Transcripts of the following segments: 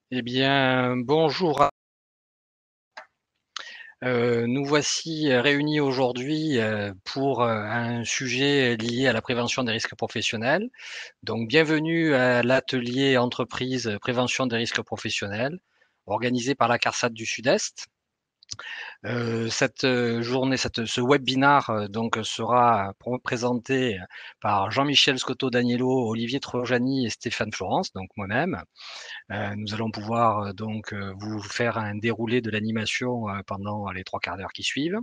Eh bien, bonjour. Nous voici réunis aujourd'hui pour un sujet lié à la prévention des risques professionnels. Donc, bienvenue à l'atelier entreprise prévention des risques professionnels, organisé par la CARSAT du Sud-Est. Cette journée, ce webinar donc sera présenté par Jean-Michel Scotto-Daniello, Olivier Trojani et Stéphane Florence, donc moi-même. Nous allons pouvoir donc vous faire un déroulé de l'animation pendant les 3 quarts d'heure qui suivent.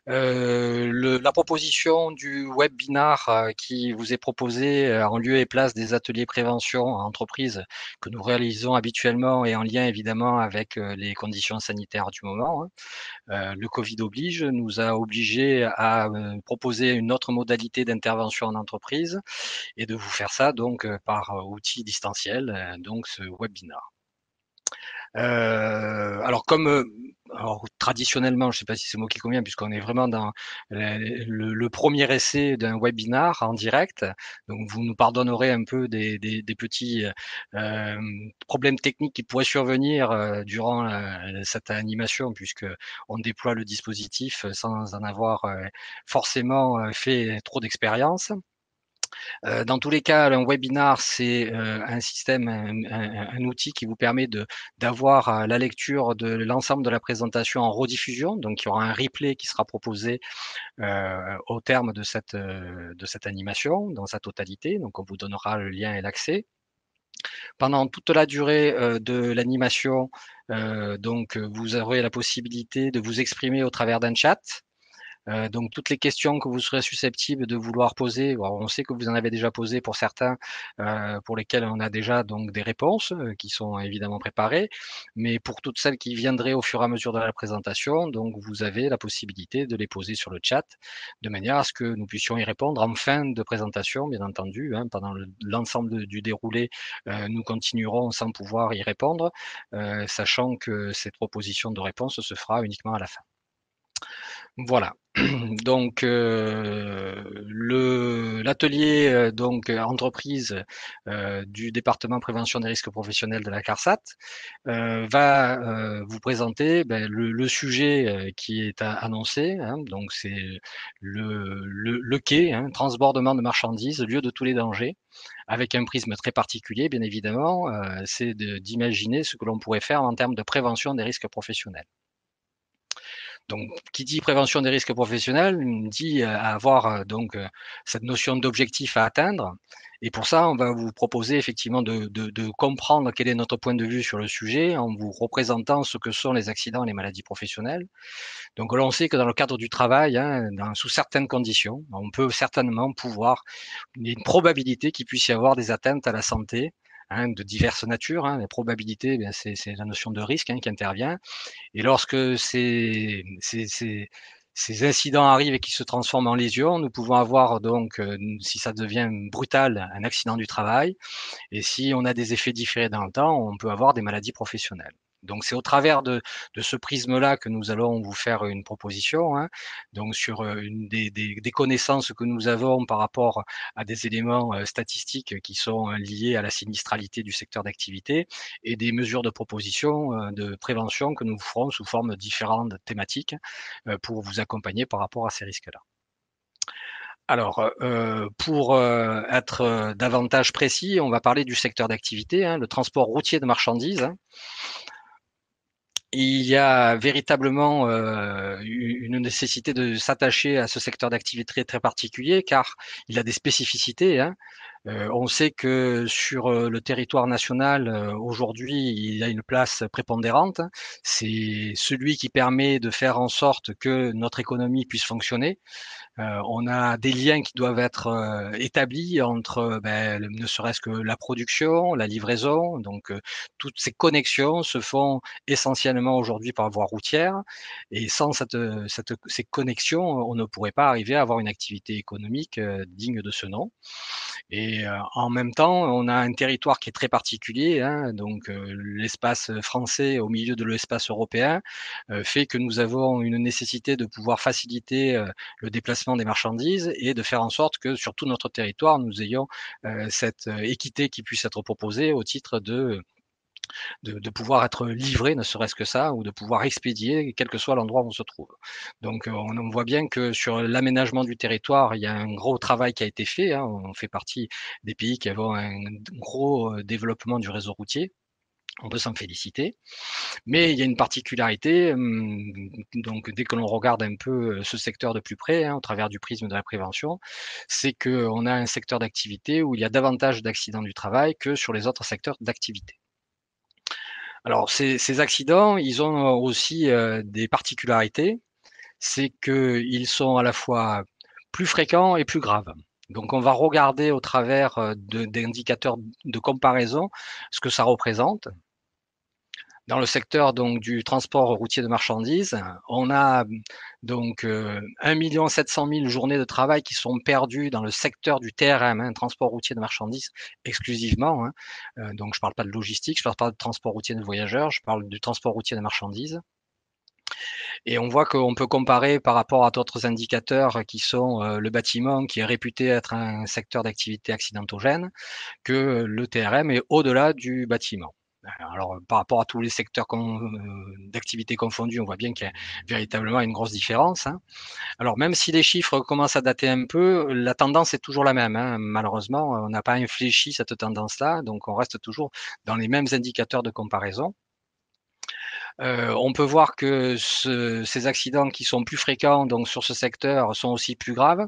La proposition du webinar qui vous est proposé en lieu et place des ateliers prévention en entreprise que nous réalisons habituellement et en lien évidemment avec les conditions sanitaires du moment, hein. Le Covid oblige, nous a obligés à proposer une autre modalité d'intervention en entreprise et de vous faire ça donc par outil distanciel, donc ce webinar. Alors comme alors traditionnellement, je ne sais pas si c'est le mot qui convient, puisqu'on est vraiment dans le premier essai d'un webinar en direct. Donc vous nous pardonnerez un peu des petits problèmes techniques qui pourraient survenir durant cette animation, puisque on déploie le dispositif sans en avoir forcément fait trop d'expérience. Dans tous les cas, un webinar, c'est un système, un outil qui vous permet d'avoir la lecture de l'ensemble de la présentation en rediffusion. Donc, il y aura un replay qui sera proposé au terme de cette animation dans sa totalité. Donc, on vous donnera le lien et l'accès. Pendant toute la durée de l'animation, donc, vous aurez la possibilité de vous exprimer au travers d'un chat. Donc toutes les questions que vous serez susceptibles de vouloir poser, alors on sait que vous en avez déjà posé pour certains, pour lesquels on a déjà donc des réponses, qui sont évidemment préparées. Mais pour toutes celles qui viendraient au fur et à mesure de la présentation, donc vous avez la possibilité de les poser sur le chat, de manière à ce que nous puissions y répondre en fin de présentation, bien entendu, hein. Pendant l'ensemble du déroulé, nous continuerons sans pouvoir y répondre, sachant que cette proposition de réponse se fera uniquement à la fin. Voilà. Donc l'atelier donc entreprise du département prévention des risques professionnels de la CARSAT va vous présenter le sujet qui est annoncé, hein. Donc c'est le quai, hein, transbordement de marchandises, lieu de tous les dangers, avec un prisme très particulier, bien évidemment, c'est d'imaginer ce que l'on pourrait faire en termes de prévention des risques professionnels. Donc, qui dit prévention des risques professionnels, dit avoir donc cette notion d'objectif à atteindre. Et pour ça, on va vous proposer effectivement de comprendre quel est notre point de vue sur le sujet en vous représentant ce que sont les accidents et les maladies professionnelles. Donc, là, on sait que dans le cadre du travail, hein, sous certaines conditions, on peut certainement pouvoir, il y a une probabilité qu'il puisse y avoir des atteintes à la santé, hein, de diverses natures, hein. Les probabilités, eh c'est la notion de risque, hein, qui intervient. Et lorsque ces incidents arrivent et qui se transforment en lésions, nous pouvons avoir donc, si ça devient brutal, un accident du travail. Et si on a des effets différés dans le temps, on peut avoir des maladies professionnelles. Donc c'est au travers de ce prisme-là que nous allons vous faire une proposition, hein, donc sur une des connaissances que nous avons par rapport à des éléments statistiques qui sont liés à la sinistralité du secteur d'activité et des mesures de proposition de prévention que nous ferons sous forme différentes thématiques pour vous accompagner par rapport à ces risques-là. Alors, pour être davantage précis, on va parler du secteur d'activité, hein, le transport routier de marchandises, hein. Il y a véritablement une nécessité de s'attacher à ce secteur d'activité très, très particulier car il a des spécificités, hein. On sait que sur le territoire national, aujourd'hui, il y a une place prépondérante. C'est celui qui permet de faire en sorte que notre économie puisse fonctionner. On a des liens qui doivent être établis entre ne serait-ce que la production, la livraison. Donc, toutes ces connexions se font essentiellement aujourd'hui par voie routière. Et sans ces connexions, on ne pourrait pas arriver à avoir une activité économique digne de ce nom. Et en même temps, on a un territoire qui est très particulier, hein, donc l'espace français au milieu de l'espace européen, fait que nous avons une nécessité de pouvoir faciliter, le déplacement des marchandises et de faire en sorte que sur tout notre territoire, nous ayons, cette équité qui puisse être proposée au titre de de pouvoir être livré, ne serait-ce que ça, ou de pouvoir expédier, quel que soit l'endroit où on se trouve. Donc, on voit bien que sur l'aménagement du territoire, il y a un gros travail qui a été fait, hein. On fait partie des pays qui avons un gros, développement du réseau routier. On peut s'en féliciter. Mais il y a une particularité, donc dès que l'on regarde un peu, ce secteur de plus près, hein, au travers du prisme de la prévention, c'est qu'on a un secteur d'activité où il y a davantage d'accidents du travail que sur les autres secteurs d'activité. Alors ces accidents, ils ont aussi, des particularités, c'est qu'ils sont à la fois plus fréquents et plus graves. Donc on va regarder au travers, d'indicateurs de comparaison ce que ça représente. Dans le secteur donc du transport routier de marchandises, on a donc 1 700 000 journées de travail qui sont perdues dans le secteur du TRM, hein, transport routier de marchandises exclusivement, hein. Donc je ne parle pas de logistique, je ne parle pas de transport routier de voyageurs, je parle du transport routier de marchandises. Et on voit qu'on peut comparer par rapport à d'autres indicateurs qui sont, le bâtiment qui est réputé être un secteur d'activité accidentogène, que le TRM est au-delà du bâtiment. Alors, par rapport à tous les secteurs d'activité confondus, on voit bien qu'il y a véritablement une grosse différence, hein. Alors même si les chiffres commencent à dater un peu, la tendance est toujours la même, hein. Malheureusement, on n'a pas infléchi cette tendance-là, donc on reste toujours dans les mêmes indicateurs de comparaison. On peut voir que ces accidents qui sont plus fréquents donc sur ce secteur sont aussi plus graves,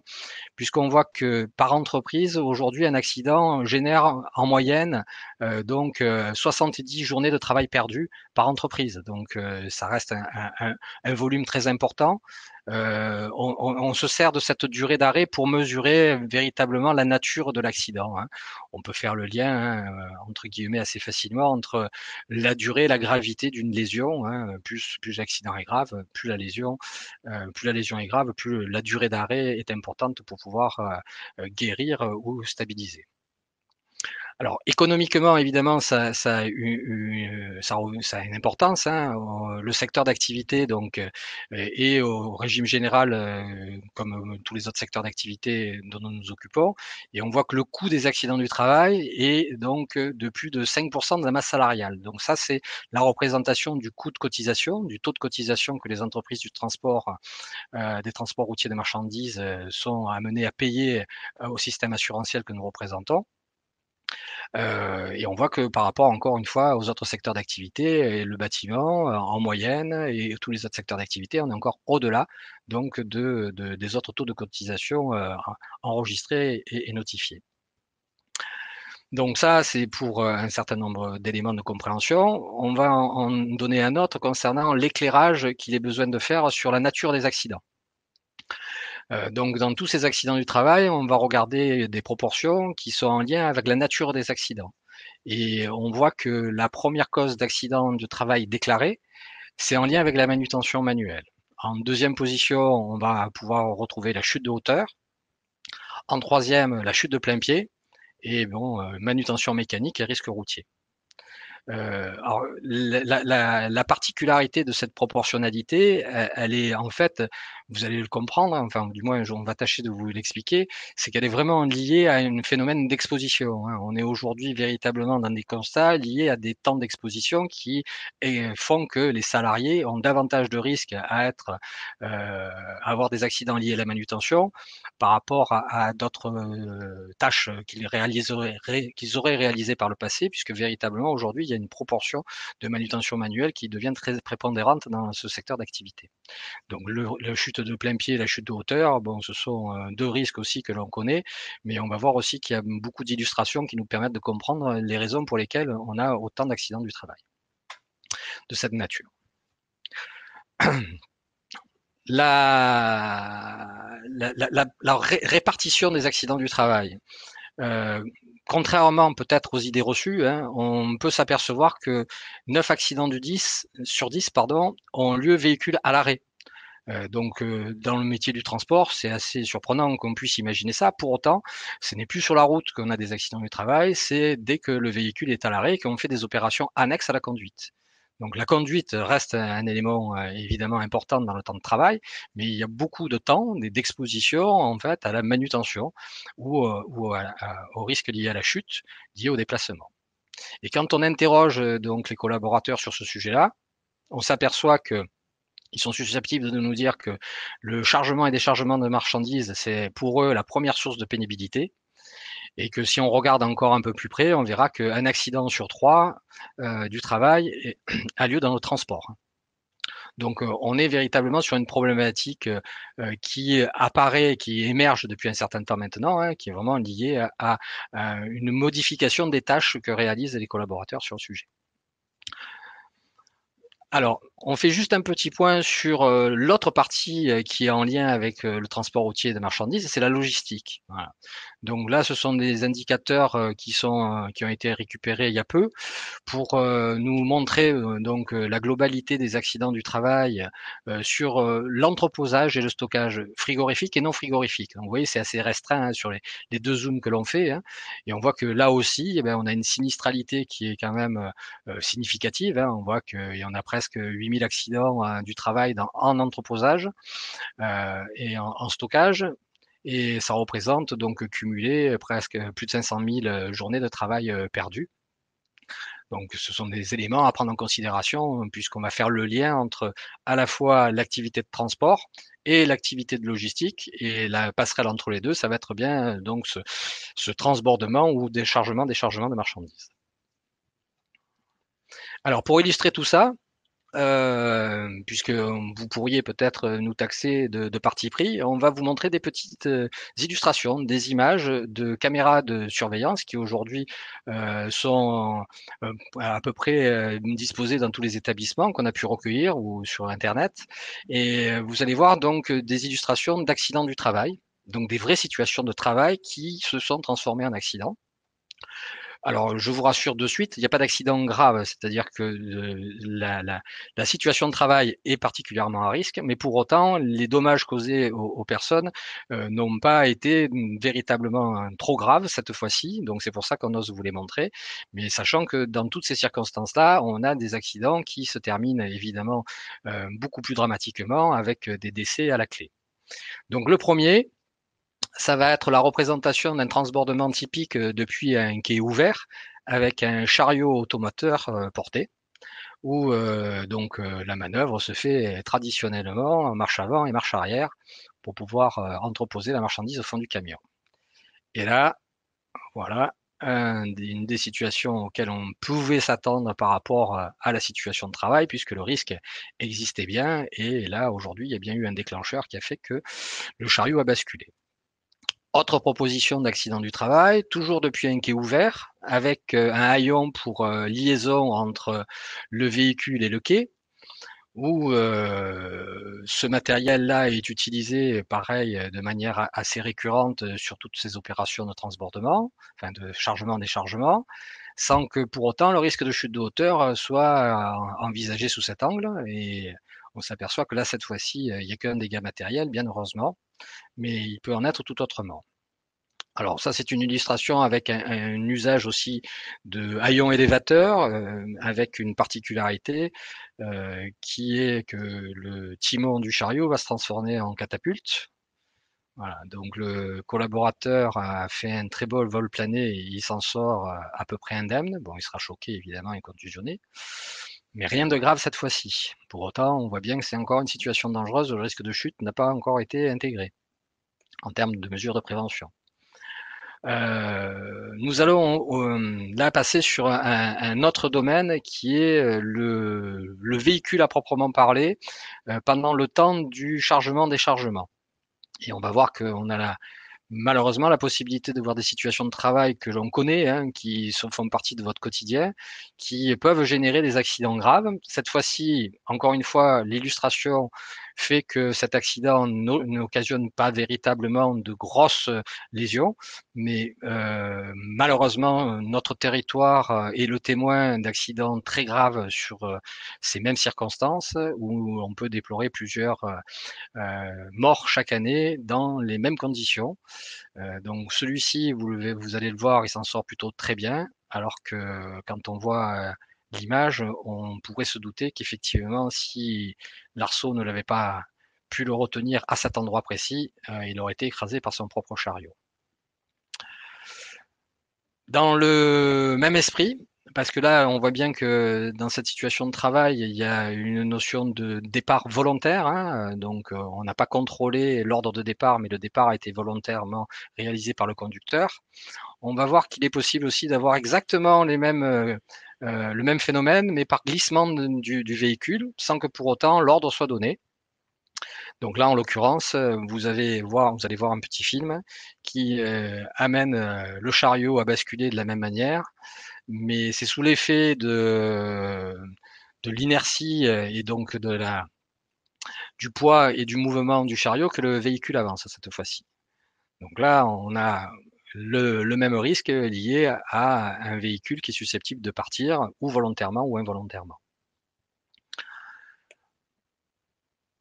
puisqu'on voit que par entreprise, aujourd'hui, un accident génère en moyenne, 70 journées de travail perdues par entreprise. Donc, ça reste un volume très important. On se sert de cette durée d'arrêt pour mesurer véritablement la nature de l'accident, hein. On peut faire le lien, hein, entre guillemets assez facilement entre la durée et la gravité d'une lésion, hein. Plus l'accident est grave, plus la lésion est grave, plus la durée d'arrêt est importante pour pouvoir, guérir, ou stabiliser. Alors économiquement, évidemment, ça a ça a une importance, hein. Le secteur d'activité donc est au régime général, comme, tous les autres secteurs d'activité dont nous nous occupons, et on voit que le coût des accidents du travail est donc, de plus de 5 de la masse salariale. Donc ça, c'est la représentation du coût de cotisation, du taux de cotisation que les entreprises du transport, des transports routiers de marchandises, sont amenées à payer, au système assurantiel que nous représentons. Et on voit que par rapport encore une fois aux autres secteurs d'activité et le bâtiment, en moyenne et tous les autres secteurs d'activité, on est encore au-delà donc des autres taux de cotisation, enregistrés et notifiés. Donc ça, c'est pour, un certain nombre d'éléments de compréhension. On va en donner un autre concernant l'éclairage qu'il est besoin de faire sur la nature des accidents. Donc dans tous ces accidents du travail, on va regarder des proportions qui sont en lien avec la nature des accidents. Et on voit que la première cause d'accident de travail déclarée, c'est en lien avec la manutention manuelle. En deuxième position, on va pouvoir retrouver la chute de hauteur. En troisième, la chute de plein pied et bon, manutention mécanique et risque routier. Alors la particularité de cette proportionnalité, elle est en fait, vous allez le comprendre, hein, enfin du moins on va tâcher de vous l'expliquer, c'est qu'elle est vraiment liée à un phénomène d'exposition, hein. On est aujourd'hui véritablement dans des constats liés à des temps d'exposition qui font que les salariés ont davantage de risques à à avoir des accidents liés à la manutention par rapport à d'autres, tâches, qu'ils auraient réalisées par le passé, puisque véritablement aujourd'hui, il y a une proportion de manutention manuelle qui devient très prépondérante dans ce secteur d'activité. Donc le chute de plein pied et la chute de hauteur, bon, ce sont, 2 risques aussi que l'on connaît, mais on va voir aussi qu'il y a beaucoup d'illustrations qui nous permettent de comprendre les raisons pour lesquelles on a autant d'accidents du travail de cette nature. La répartition des accidents du travail. Heu, Contrairement peut-être aux idées reçues, hein, on peut s'apercevoir que 9 accidents du 10 sur 10 pardon, ont lieu véhicule à l'arrêt. Dans le métier du transport, c'est assez surprenant qu'on puisse imaginer ça. Pour autant, ce n'est plus sur la route qu'on a des accidents du travail, c'est dès que le véhicule est à l'arrêt qu'on fait des opérations annexes à la conduite. Donc la conduite reste un élément, évidemment important dans le temps de travail, mais il y a beaucoup de temps d'exposition en fait à la manutention ou au risque lié à la chute, lié au déplacement. Et quand on interroge donc les collaborateurs sur ce sujet-là, on s'aperçoit que ils sont susceptibles de nous dire que le chargement et déchargement de marchandises, c'est pour eux la première source de pénibilité et que si on regarde encore un peu plus près, on verra qu'un accident sur 3 du travail a lieu dans le transport. Donc, on est véritablement sur une problématique, qui apparaît, qui émerge depuis un certain temps maintenant, hein, qui est vraiment liée à une modification des tâches que réalisent les collaborateurs sur le sujet. Alors, on fait juste un petit point sur, l'autre partie, qui est en lien avec, le transport routier de marchandises, c'est la logistique. Voilà. Donc là, ce sont des indicateurs, qui ont été récupérés il y a peu pour, nous montrer, donc, la globalité des accidents du travail, sur, l'entreposage et le stockage frigorifique et non frigorifique. Donc vous voyez, c'est assez restreint, hein, sur les 2 zooms que l'on fait, hein, et on voit que là aussi, eh ben, on a une sinistralité qui est quand même, significative, hein. On voit qu'il y en a presque 8 000 accidents, du travail en entreposage, et en stockage, et ça représente donc cumulé presque plus de 500 000 journées de travail, perdues. Donc ce sont des éléments à prendre en considération, puisqu'on va faire le lien entre à la fois l'activité de transport et l'activité de logistique, et la passerelle entre les 2, ça va être bien donc ce transbordement ou déchargement de marchandises. Alors pour illustrer tout ça, puisque vous pourriez peut-être nous taxer de parti pris, on va vous montrer des petites illustrations, des images de caméras de surveillance qui aujourd'hui sont à peu près disposées dans tous les établissements qu'on a pu recueillir ou sur Internet. Et vous allez voir donc des illustrations d'accidents du travail, donc des vraies situations de travail qui se sont transformées en accidents. Alors, je vous rassure de suite, il n'y a pas d'accident grave, c'est-à-dire que, la situation de travail est particulièrement à risque, mais pour autant, les dommages causés aux personnes, n'ont pas été, véritablement, trop graves cette fois-ci, donc c'est pour ça qu'on ose vous les montrer. Mais sachant que dans toutes ces circonstances-là, on a des accidents qui se terminent évidemment, beaucoup plus dramatiquement avec, des décès à la clé. Donc le premier, ça va être la représentation d'un transbordement typique, depuis un quai ouvert avec un chariot automoteur, porté où, donc, la manœuvre se fait traditionnellement en marche avant et marche arrière pour pouvoir, entreposer la marchandise au fond du camion. Et là, voilà, une des situations auxquelles on pouvait s'attendre par rapport, à la situation de travail puisque le risque existait bien, et là, aujourd'hui, il y a bien eu un déclencheur qui a fait que le chariot a basculé. Autre proposition d'accident du travail, toujours depuis un quai ouvert, avec, un haillon pour, liaison entre le véhicule et le quai, où, ce matériel-là est utilisé pareil, de manière assez récurrente, sur toutes ces opérations de transbordement, enfin de chargement-déchargement, sans que pour autant le risque de chute de hauteur, soit, envisagé sous cet angle, et on s'aperçoit que là, cette fois-ci, il y a qu'un dégât matériel, bien heureusement, mais il peut en être tout autrement. Alors ça, c'est une illustration avec un usage aussi de haillons élévateurs, avec une particularité, qui est que le timon du chariot va se transformer en catapulte. Voilà, donc le collaborateur a fait un très beau vol plané et il s'en sort, à peu près indemne. Bon, il sera choqué évidemment et contusionné, mais rien de grave cette fois-ci. Pour autant, on voit bien que c'est encore une situation dangereuse où le risque de chute n'a pas encore été intégré en termes de mesures de prévention. Nous allons, là passer sur un autre domaine qui est, le véhicule à proprement parler, pendant le temps du chargement-déchargement, et on va voir qu'on a malheureusement la possibilité de voir des situations de travail que l'on connaît, hein, font partie de votre quotidien, qui peuvent générer des accidents graves. Cette fois-ci, encore une fois, l'illustration fait que cet accident n'occasionne pas véritablement de grosses lésions, mais malheureusement, notre territoire est le témoin d'accidents très graves sur ces mêmes circonstances, où on peut déplorer plusieurs morts chaque année dans les mêmes conditions. Donc celui-ci, vous allez le voir, il s'en sort plutôt très bien, alors que quand on voit, l'image, on pourrait se douter qu'effectivement, si l'arceau ne l'avait pas pu le retenir à cet endroit précis, il aurait été écrasé par son propre chariot. Dans le même esprit, Parce que là, on voit bien que dans cette situation de travail, il y a une notion de départ volontaire, hein, donc on n'a pas contrôlé l'ordre de départ, mais le départ a été volontairement réalisé par le conducteur. On va voir qu'il est possible aussi d'avoir exactement le même phénomène, mais par glissement du véhicule, sans que pour autant l'ordre soit donné. Donc là, en l'occurrence, vous allez voir un petit film qui amène le chariot à basculer de la même manière, mais c'est sous l'effet de l'inertie et donc du poids et du mouvement du chariot que le véhicule avance cette fois-ci. Donc là, on a le même risque lié à un véhicule qui est susceptible de partir ou volontairement ou involontairement.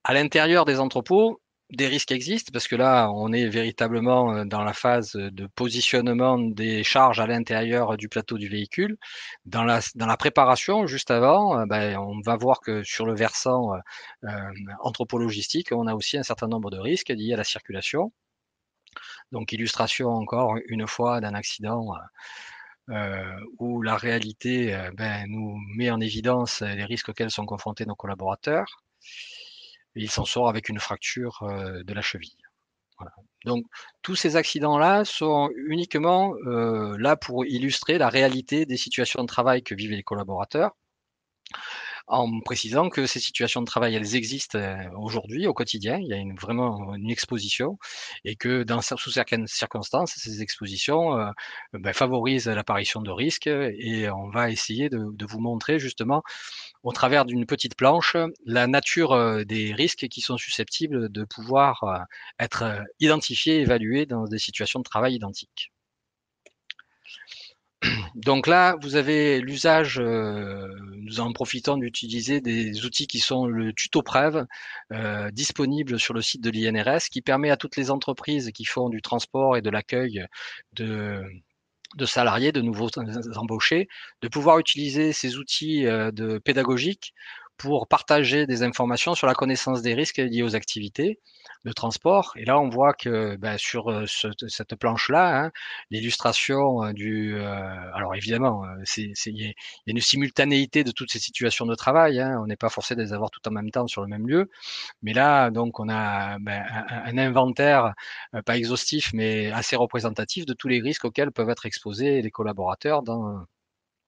À l'intérieur des entrepôts, des risques existent parce que là, on est véritablement dans la phase de positionnement des charges à l'intérieur du plateau du véhicule. Dans la préparation, juste avant, ben, on va voir que sur le versant entrepôt logistique, on a aussi un certain nombre de risques liés à la circulation. Donc, illustration encore une fois d'un accident où la réalité ben, nous met en évidence les risques auxquels sont confrontés nos collaborateurs. Et il s'en sort avec une fracture de la cheville. Voilà. Donc tous ces accidents-là sont uniquement là pour illustrer la réalité des situations de travail que vivent les collaborateurs, en précisant que ces situations de travail, elles existent aujourd'hui au quotidien. Il y a vraiment une exposition et que sous certaines circonstances, ces expositions ben, favorisent l'apparition de risques et on va essayer de vous montrer justement au travers d'une petite planche la nature des risques qui sont susceptibles de pouvoir être identifiés et évalués dans des situations de travail identiques. Donc là, vous avez l'usage, nous en profitons d'utiliser des outils qui sont le tuto Prève, disponible sur le site de l'INRS, qui permet à toutes les entreprises qui font du transport et de l'accueil de salariés, de nouveaux embauchés, de pouvoir utiliser ces outils pédagogiques pour partager des informations sur la connaissance des risques liés aux activités de transport. Et là, on voit que ben, sur cette planche-là, hein, l'illustration alors évidemment, il y a une simultanéité de toutes ces situations de travail. Hein, on n'est pas forcé de les avoir tout en même temps sur le même lieu. Mais là, donc, on a ben, un inventaire, pas exhaustif, mais assez représentatif de tous les risques auxquels peuvent être exposés les collaborateurs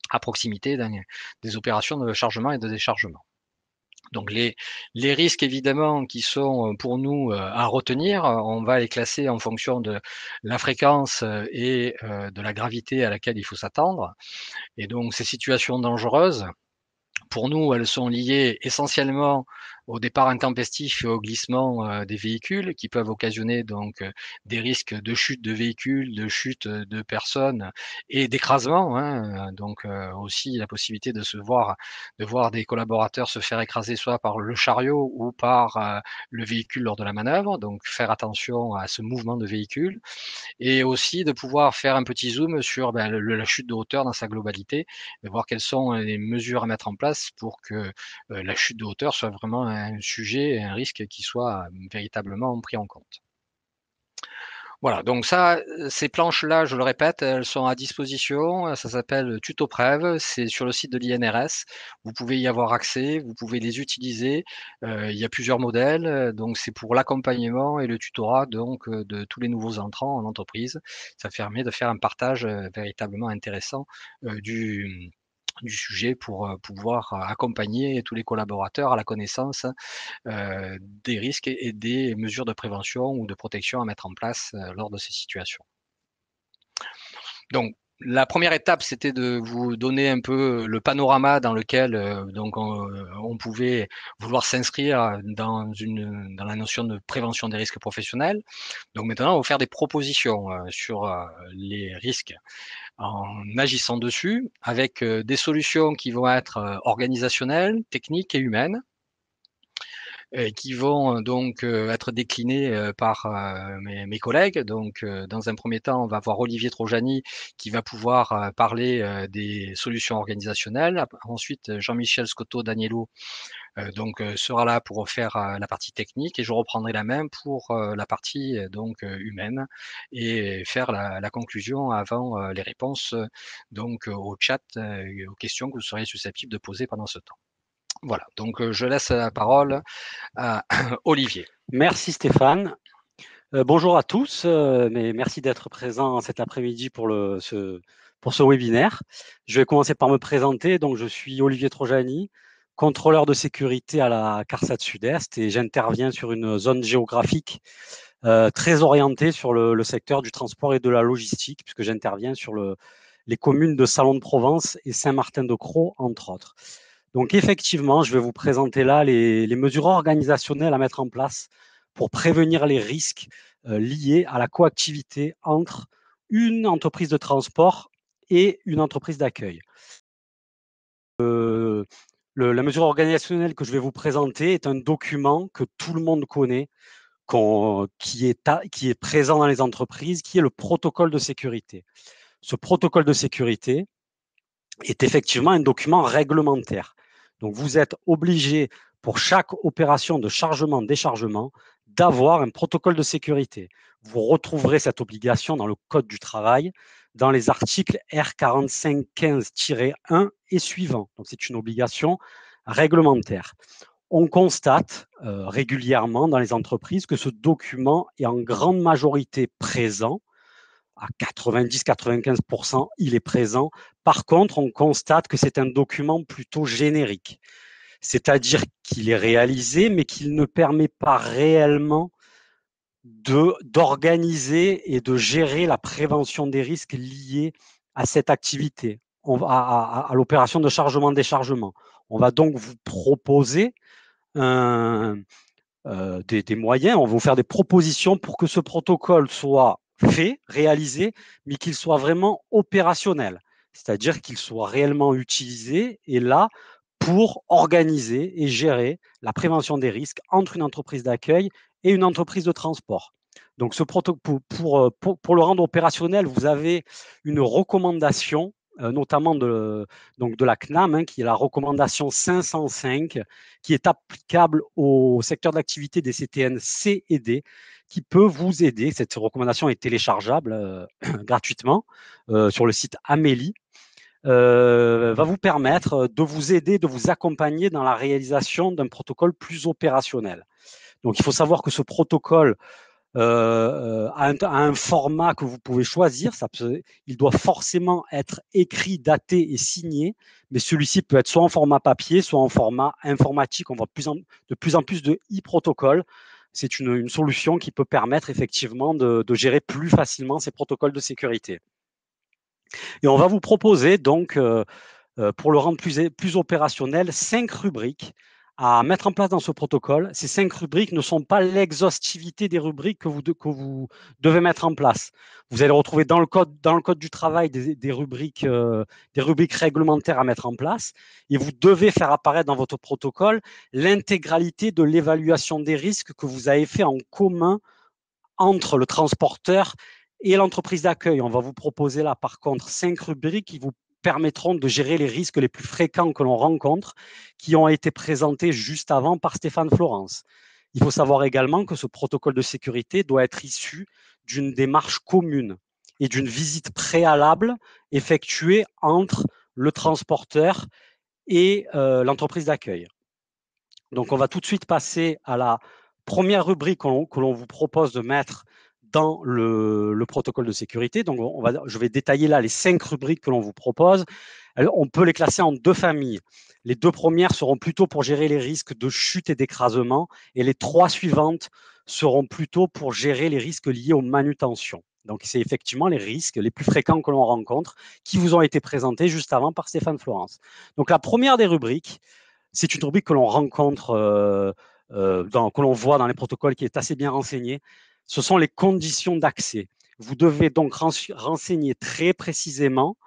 à proximité des opérations de chargement et de déchargement. Donc les risques évidemment qui sont pour nous à retenir, on va les classer en fonction de la fréquence et de la gravité à laquelle il faut s'attendre. Et donc ces situations dangereuses, pour nous, elles sont liées essentiellement au départ intempestif et au glissement des véhicules qui peuvent occasionner donc des risques de chute de véhicules, de chute de personnes et d'écrasement, hein, donc aussi la possibilité de voir des collaborateurs se faire écraser soit par le chariot ou par le véhicule lors de la manœuvre, donc faire attention à ce mouvement de véhicule et aussi de pouvoir faire un petit zoom sur ben, la chute de hauteur dans sa globalité, de voir quelles sont les mesures à mettre en place pour que la chute de hauteur soit vraiment un sujet, un risque qui soit véritablement pris en compte. Voilà, donc ça, ces planches-là, je le répète, elles sont à disposition. Ça s'appelle Tuto Prève. C'est sur le site de l'INRS. Vous pouvez y avoir accès, vous pouvez les utiliser. Il y a plusieurs modèles. Donc c'est pour l'accompagnement et le tutorat donc de tous les nouveaux entrants en entreprise. Ça permet de faire un partage véritablement intéressant du sujet pour pouvoir accompagner tous les collaborateurs à la connaissance des risques et des mesures de prévention ou de protection à mettre en place lors de ces situations. Donc, la première étape, c'était de vous donner un peu le panorama dans lequel donc on pouvait vouloir s'inscrire dans la notion de prévention des risques professionnels. Donc maintenant, on va vous faire des propositions sur les risques en agissant dessus avec des solutions qui vont être organisationnelles, techniques et humaines qui vont donc être déclinés par mes collègues. Donc, dans un premier temps, on va voir Olivier Trojani qui va pouvoir parler des solutions organisationnelles. Ensuite, Jean-Michel Scotto Daniello sera là pour faire la partie technique et je reprendrai la main pour la partie humaine et faire la conclusion avant les réponses au chat, aux questions que vous seriez susceptibles de poser pendant ce temps. Voilà, donc je laisse la parole à Olivier. Merci Stéphane. Bonjour à tous, merci d'être présent cet après-midi pour ce webinaire. Je vais commencer par me présenter. Donc, je suis Olivier Trojani, contrôleur de sécurité à la CARSAT Sud-Est et j'interviens sur une zone géographique très orientée sur le secteur du transport et de la logistique, puisque j'interviens sur les communes de Salon de Provence et Saint-Martin-de-Crau, entre autres. Donc, effectivement, je vais vous présenter là les mesures organisationnelles à mettre en place pour prévenir les risques liés à la coactivité entre une entreprise de transport et une entreprise d'accueil. La mesure organisationnelle que je vais vous présenter est un document que tout le monde connaît, qui est présent dans les entreprises, qui est le protocole de sécurité. Ce protocole de sécurité est effectivement un document réglementaire. Donc, vous êtes obligé, pour chaque opération de chargement-déchargement, d'avoir un protocole de sécurité. Vous retrouverez cette obligation dans le Code du travail, dans les articles R4515-1 et suivants. Donc, c'est une obligation réglementaire. On constate régulièrement dans les entreprises que ce document est en grande majorité présent. À 90-95%, il est présent. Par contre, on constate que c'est un document plutôt générique. C'est-à-dire qu'il est réalisé, mais qu'il ne permet pas réellement d'organiser et de gérer la prévention des risques liés à cette activité, à l'opération de chargement-déchargement. On va donc vous proposer des moyens, on va vous faire des propositions pour que ce protocole soit fait, réalisé, mais qu'il soit vraiment opérationnel, c'est-à-dire qu'il soit réellement utilisé et là pour organiser et gérer la prévention des risques entre une entreprise d'accueil et une entreprise de transport. Donc, pour le rendre opérationnel, vous avez une recommandation, notamment de la CNAM, qui est la recommandation 505, qui est applicable au secteur d'activité des CTN C et D, qui peut vous aider. Cette recommandation est téléchargeable gratuitement sur le site Amélie. Va vous permettre de vous aider, de vous accompagner dans la réalisation d'un protocole plus opérationnel. Donc, il faut savoir que ce protocole a un format que vous pouvez choisir. Il doit forcément être écrit, daté et signé, mais celui-ci peut être soit en format papier, soit en format informatique. On voit de plus en plus de e-protocoles. C'est une solution qui peut permettre effectivement de gérer plus facilement ces protocoles de sécurité. Et on va vous proposer donc, pour le rendre plus opérationnel, 5 rubriques à mettre en place dans ce protocole. Ces 5 rubriques ne sont pas l'exhaustivité des rubriques que vous devez mettre en place. Vous allez retrouver dans le code du travail des rubriques réglementaires à mettre en place et vous devez faire apparaître dans votre protocole l'intégralité de l'évaluation des risques que vous avez fait en commun entre le transporteur et l'entreprise d'accueil. On va vous proposer là, par contre, 5 rubriques qui vous permettront de gérer les risques les plus fréquents que l'on rencontre, qui ont été présentés juste avant par Stéphane Florence. Il faut savoir également que ce protocole de sécurité doit être issu d'une démarche commune et d'une visite préalable effectuée entre le transporteur et l'entreprise d'accueil. Donc, on va tout de suite passer à la première rubrique que l'on vous propose de mettre dans le protocole de sécurité. Donc, je vais détailler là les 5 rubriques que l'on vous propose. On peut les classer en 2 familles. Les 2 premières seront plutôt pour gérer les risques de chute et d'écrasement, et les 3 suivantes seront plutôt pour gérer les risques liés aux manutentions. Donc, c'est effectivement les risques les plus fréquents que l'on rencontre qui vous ont été présentés juste avant par Stéphane Florence. Donc, la première des rubriques, c'est une rubrique que l'on rencontre, que l'on voit dans les protocoles, qui est assez bien renseignée. Ce sont les conditions d'accès. Vous devez donc renseigner très précisément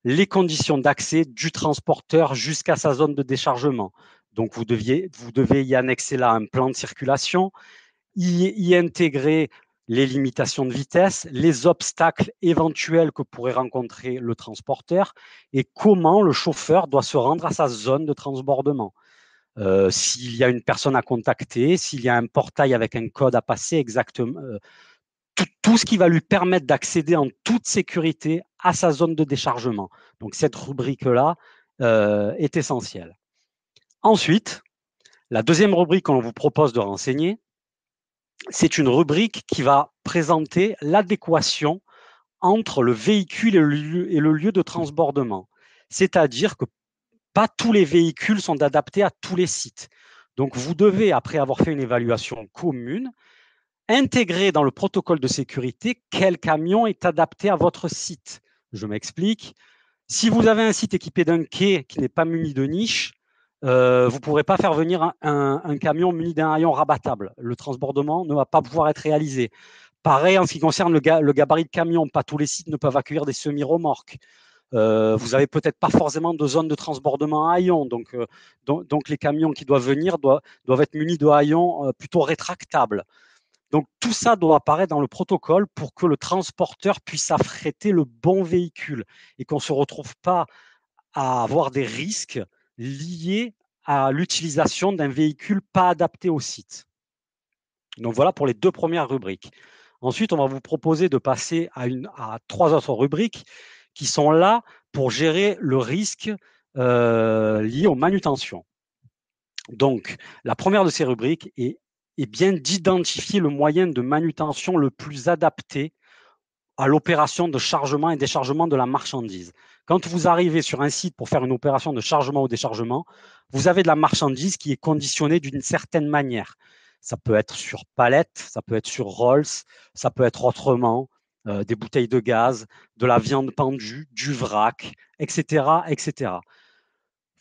les conditions d'accès du transporteur jusqu'à sa zone de déchargement. Donc, vous devez y annexer là un plan de circulation, y intégrer les limitations de vitesse, les obstacles éventuels que pourrait rencontrer le transporteur et comment le chauffeur doit se rendre à sa zone de transbordement. s'il y a une personne à contacter, s'il y a un portail avec un code à passer exactement, tout ce qui va lui permettre d'accéder en toute sécurité à sa zone de déchargement. Donc cette rubrique-là est essentielle. Ensuite, la deuxième rubrique qu'on vous propose de renseigner, c'est une rubrique qui va présenter l'adéquation entre le véhicule et le lieu de transbordement. C'est-à-dire que pas tous les véhicules sont adaptés à tous les sites. Donc, vous devez, après avoir fait une évaluation commune, intégrer dans le protocole de sécurité quel camion est adapté à votre site. Je m'explique. Si vous avez un site équipé d'un quai qui n'est pas muni de niche, vous ne pourrez pas faire venir un camion muni d'un haillon rabattable. Le transbordement ne va pas pouvoir être réalisé. Pareil en ce qui concerne le gabarit de camion, pas tous les sites ne peuvent accueillir des semi-remorques. Vous n'avez peut-être pas forcément de zone de transbordement à haillons, donc les camions qui doivent venir doivent être munis de haillons plutôt rétractables. Donc tout ça doit apparaître dans le protocole pour que le transporteur puisse affréter le bon véhicule et qu'on ne se retrouve pas à avoir des risques liés à l'utilisation d'un véhicule pas adapté au site. Donc voilà pour les deux premières rubriques. Ensuite, on va vous proposer de passer à trois autres rubriques qui sont là pour gérer le risque lié aux manutentions. Donc, la première de ces rubriques est bien d'identifier le moyen de manutention le plus adapté à l'opération de chargement et déchargement de la marchandise. Quand vous arrivez sur un site pour faire une opération de chargement ou déchargement, vous avez de la marchandise qui est conditionnée d'une certaine manière. Ça peut être sur palette, ça peut être sur rolls, ça peut être autrement, des bouteilles de gaz, de la viande pendue, du vrac, etc., etc.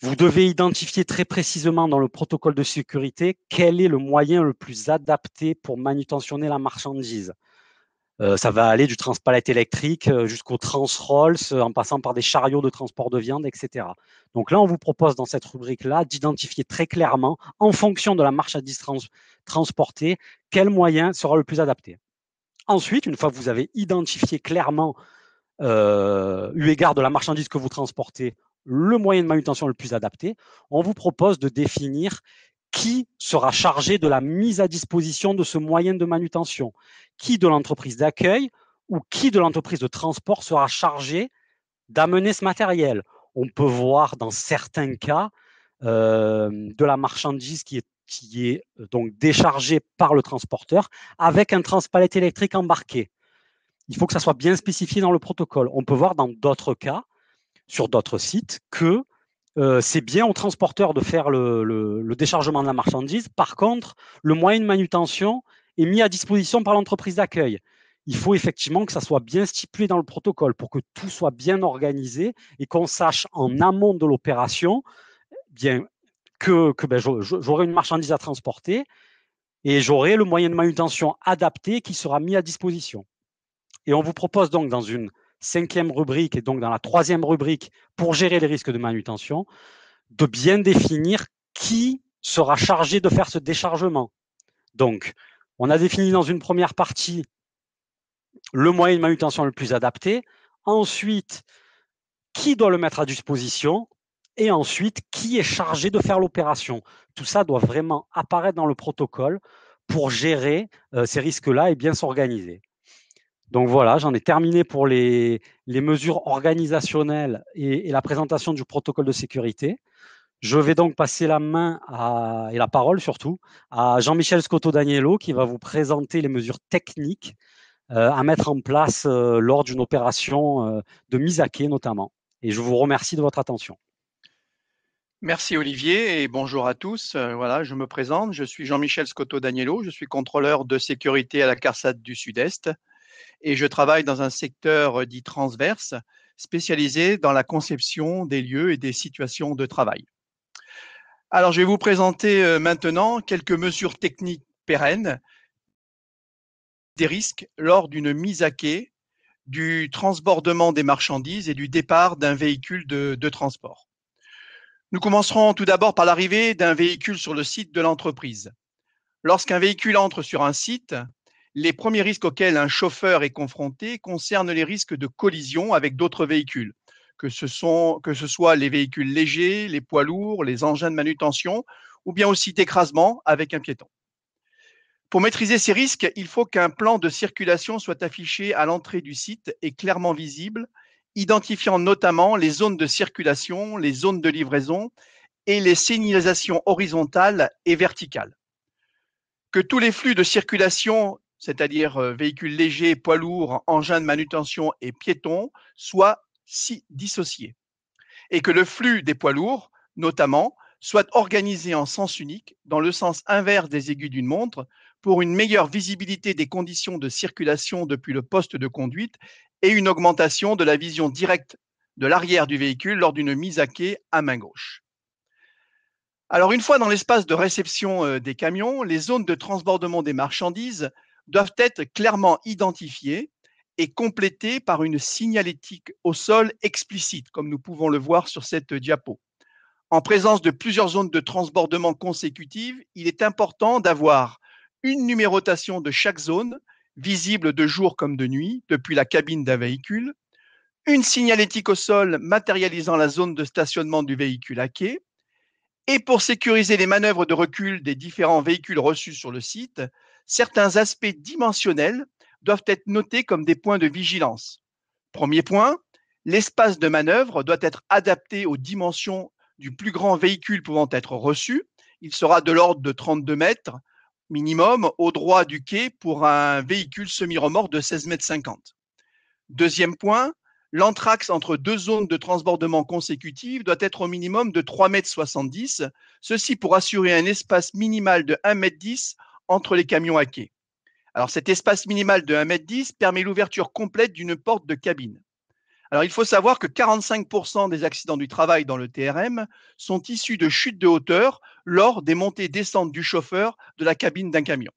Vous devez identifier très précisément dans le protocole de sécurité quel est le moyen le plus adapté pour manutentionner la marchandise. Ça va aller du transpalette électrique jusqu'au trans-rolls, en passant par des chariots de transport de viande, etc. Donc là, on vous propose dans cette rubrique-là d'identifier très clairement, en fonction de la marchandise transportée, quel moyen sera le plus adapté. Ensuite, une fois que vous avez identifié clairement, eu égard de la marchandise que vous transportez, le moyen de manutention le plus adapté, on vous propose de définir qui sera chargé de la mise à disposition de ce moyen de manutention, qui de l'entreprise d'accueil ou qui de l'entreprise de transport sera chargé d'amener ce matériel. On peut voir dans certains cas de la marchandise qui est donc déchargée par le transporteur avec un transpalette électrique embarqué. Il faut que ça soit bien spécifié dans le protocole. On peut voir dans d'autres cas, sur d'autres sites, que c'est bien au transporteur de faire le déchargement de la marchandise. Par contre, le moyen de manutention est mis à disposition par l'entreprise d'accueil. Il faut effectivement que ça soit bien stipulé dans le protocole pour que tout soit bien organisé et qu'on sache en amont de l'opération bien que j'aurai une marchandise à transporter et j'aurai le moyen de manutention adapté qui sera mis à disposition. Et on vous propose donc dans une cinquième rubrique et donc dans la troisième rubrique pour gérer les risques de manutention, de bien définir qui sera chargé de faire ce déchargement. Donc, on a défini dans une première partie le moyen de manutention le plus adapté, ensuite, qui doit le mettre à disposition, et ensuite, qui est chargé de faire l'opération. Tout ça doit vraiment apparaître dans le protocole pour gérer ces risques-là et bien s'organiser. Donc voilà, j'en ai terminé pour les mesures organisationnelles et la présentation du protocole de sécurité. Je vais donc passer la main et la parole surtout à Jean-Michel Scotto-Daniello qui va vous présenter les mesures techniques à mettre en place lors d'une opération de mise à quai notamment. Et je vous remercie de votre attention. Merci Olivier et bonjour à tous. Voilà, je me présente, je suis Jean-Michel Scotto-Daniello, je suis contrôleur de sécurité à la CARSAT du Sud-Est et je travaille dans un secteur dit transverse spécialisé dans la conception des lieux et des situations de travail. Alors, je vais vous présenter maintenant quelques mesures techniques pérennes des risques lors d'une mise à quai, du transbordement des marchandises et du départ d'un véhicule de transport. Nous commencerons tout d'abord par l'arrivée d'un véhicule sur le site de l'entreprise. Lorsqu'un véhicule entre sur un site, les premiers risques auxquels un chauffeur est confronté concernent les risques de collision avec d'autres véhicules, que ce soit les véhicules légers, les poids lourds, les engins de manutention ou bien aussi d'écrasement avec un piéton. Pour maîtriser ces risques, il faut qu'un plan de circulation soit affiché à l'entrée du site et clairement visible, identifiant notamment les zones de circulation, les zones de livraison et les signalisations horizontales et verticales. Que tous les flux de circulation, c'est-à-dire véhicules légers, poids lourds, engins de manutention et piétons, soient dissociés. Et que le flux des poids lourds, notamment, soit organisé en sens unique, dans le sens inverse des aiguilles d'une montre, pour une meilleure visibilité des conditions de circulation depuis le poste de conduite et une augmentation de la vision directe de l'arrière du véhicule lors d'une mise à quai à main gauche. Alors, une fois dans l'espace de réception des camions, les zones de transbordement des marchandises doivent être clairement identifiées et complétées par une signalétique au sol explicite, comme nous pouvons le voir sur cette diapo. En présence de plusieurs zones de transbordement consécutives, il est important d'avoir une numérotation de chaque zone, visible de jour comme de nuit, depuis la cabine d'un véhicule, une signalétique au sol matérialisant la zone de stationnement du véhicule à quai, et pour sécuriser les manœuvres de recul des différents véhicules reçus sur le site, certains aspects dimensionnels doivent être notés comme des points de vigilance. Premier point, l'espace de manœuvre doit être adapté aux dimensions du plus grand véhicule pouvant être reçu. Il sera de l'ordre de 32 mètres minimum au droit du quai pour un véhicule semi-remorque de 16,50 m. Deuxième point, l'entraxe entre deux zones de transbordement consécutives doit être au minimum de 3,70 m, ceci pour assurer un espace minimal de 1,10 m entre les camions à quai. Alors cet espace minimal de 1,10 m permet l'ouverture complète d'une porte de cabine. Alors il faut savoir que 45% des accidents du travail dans le TRM sont issus de chutes de hauteur lors des montées-descentes du chauffeur de la cabine d'un camion.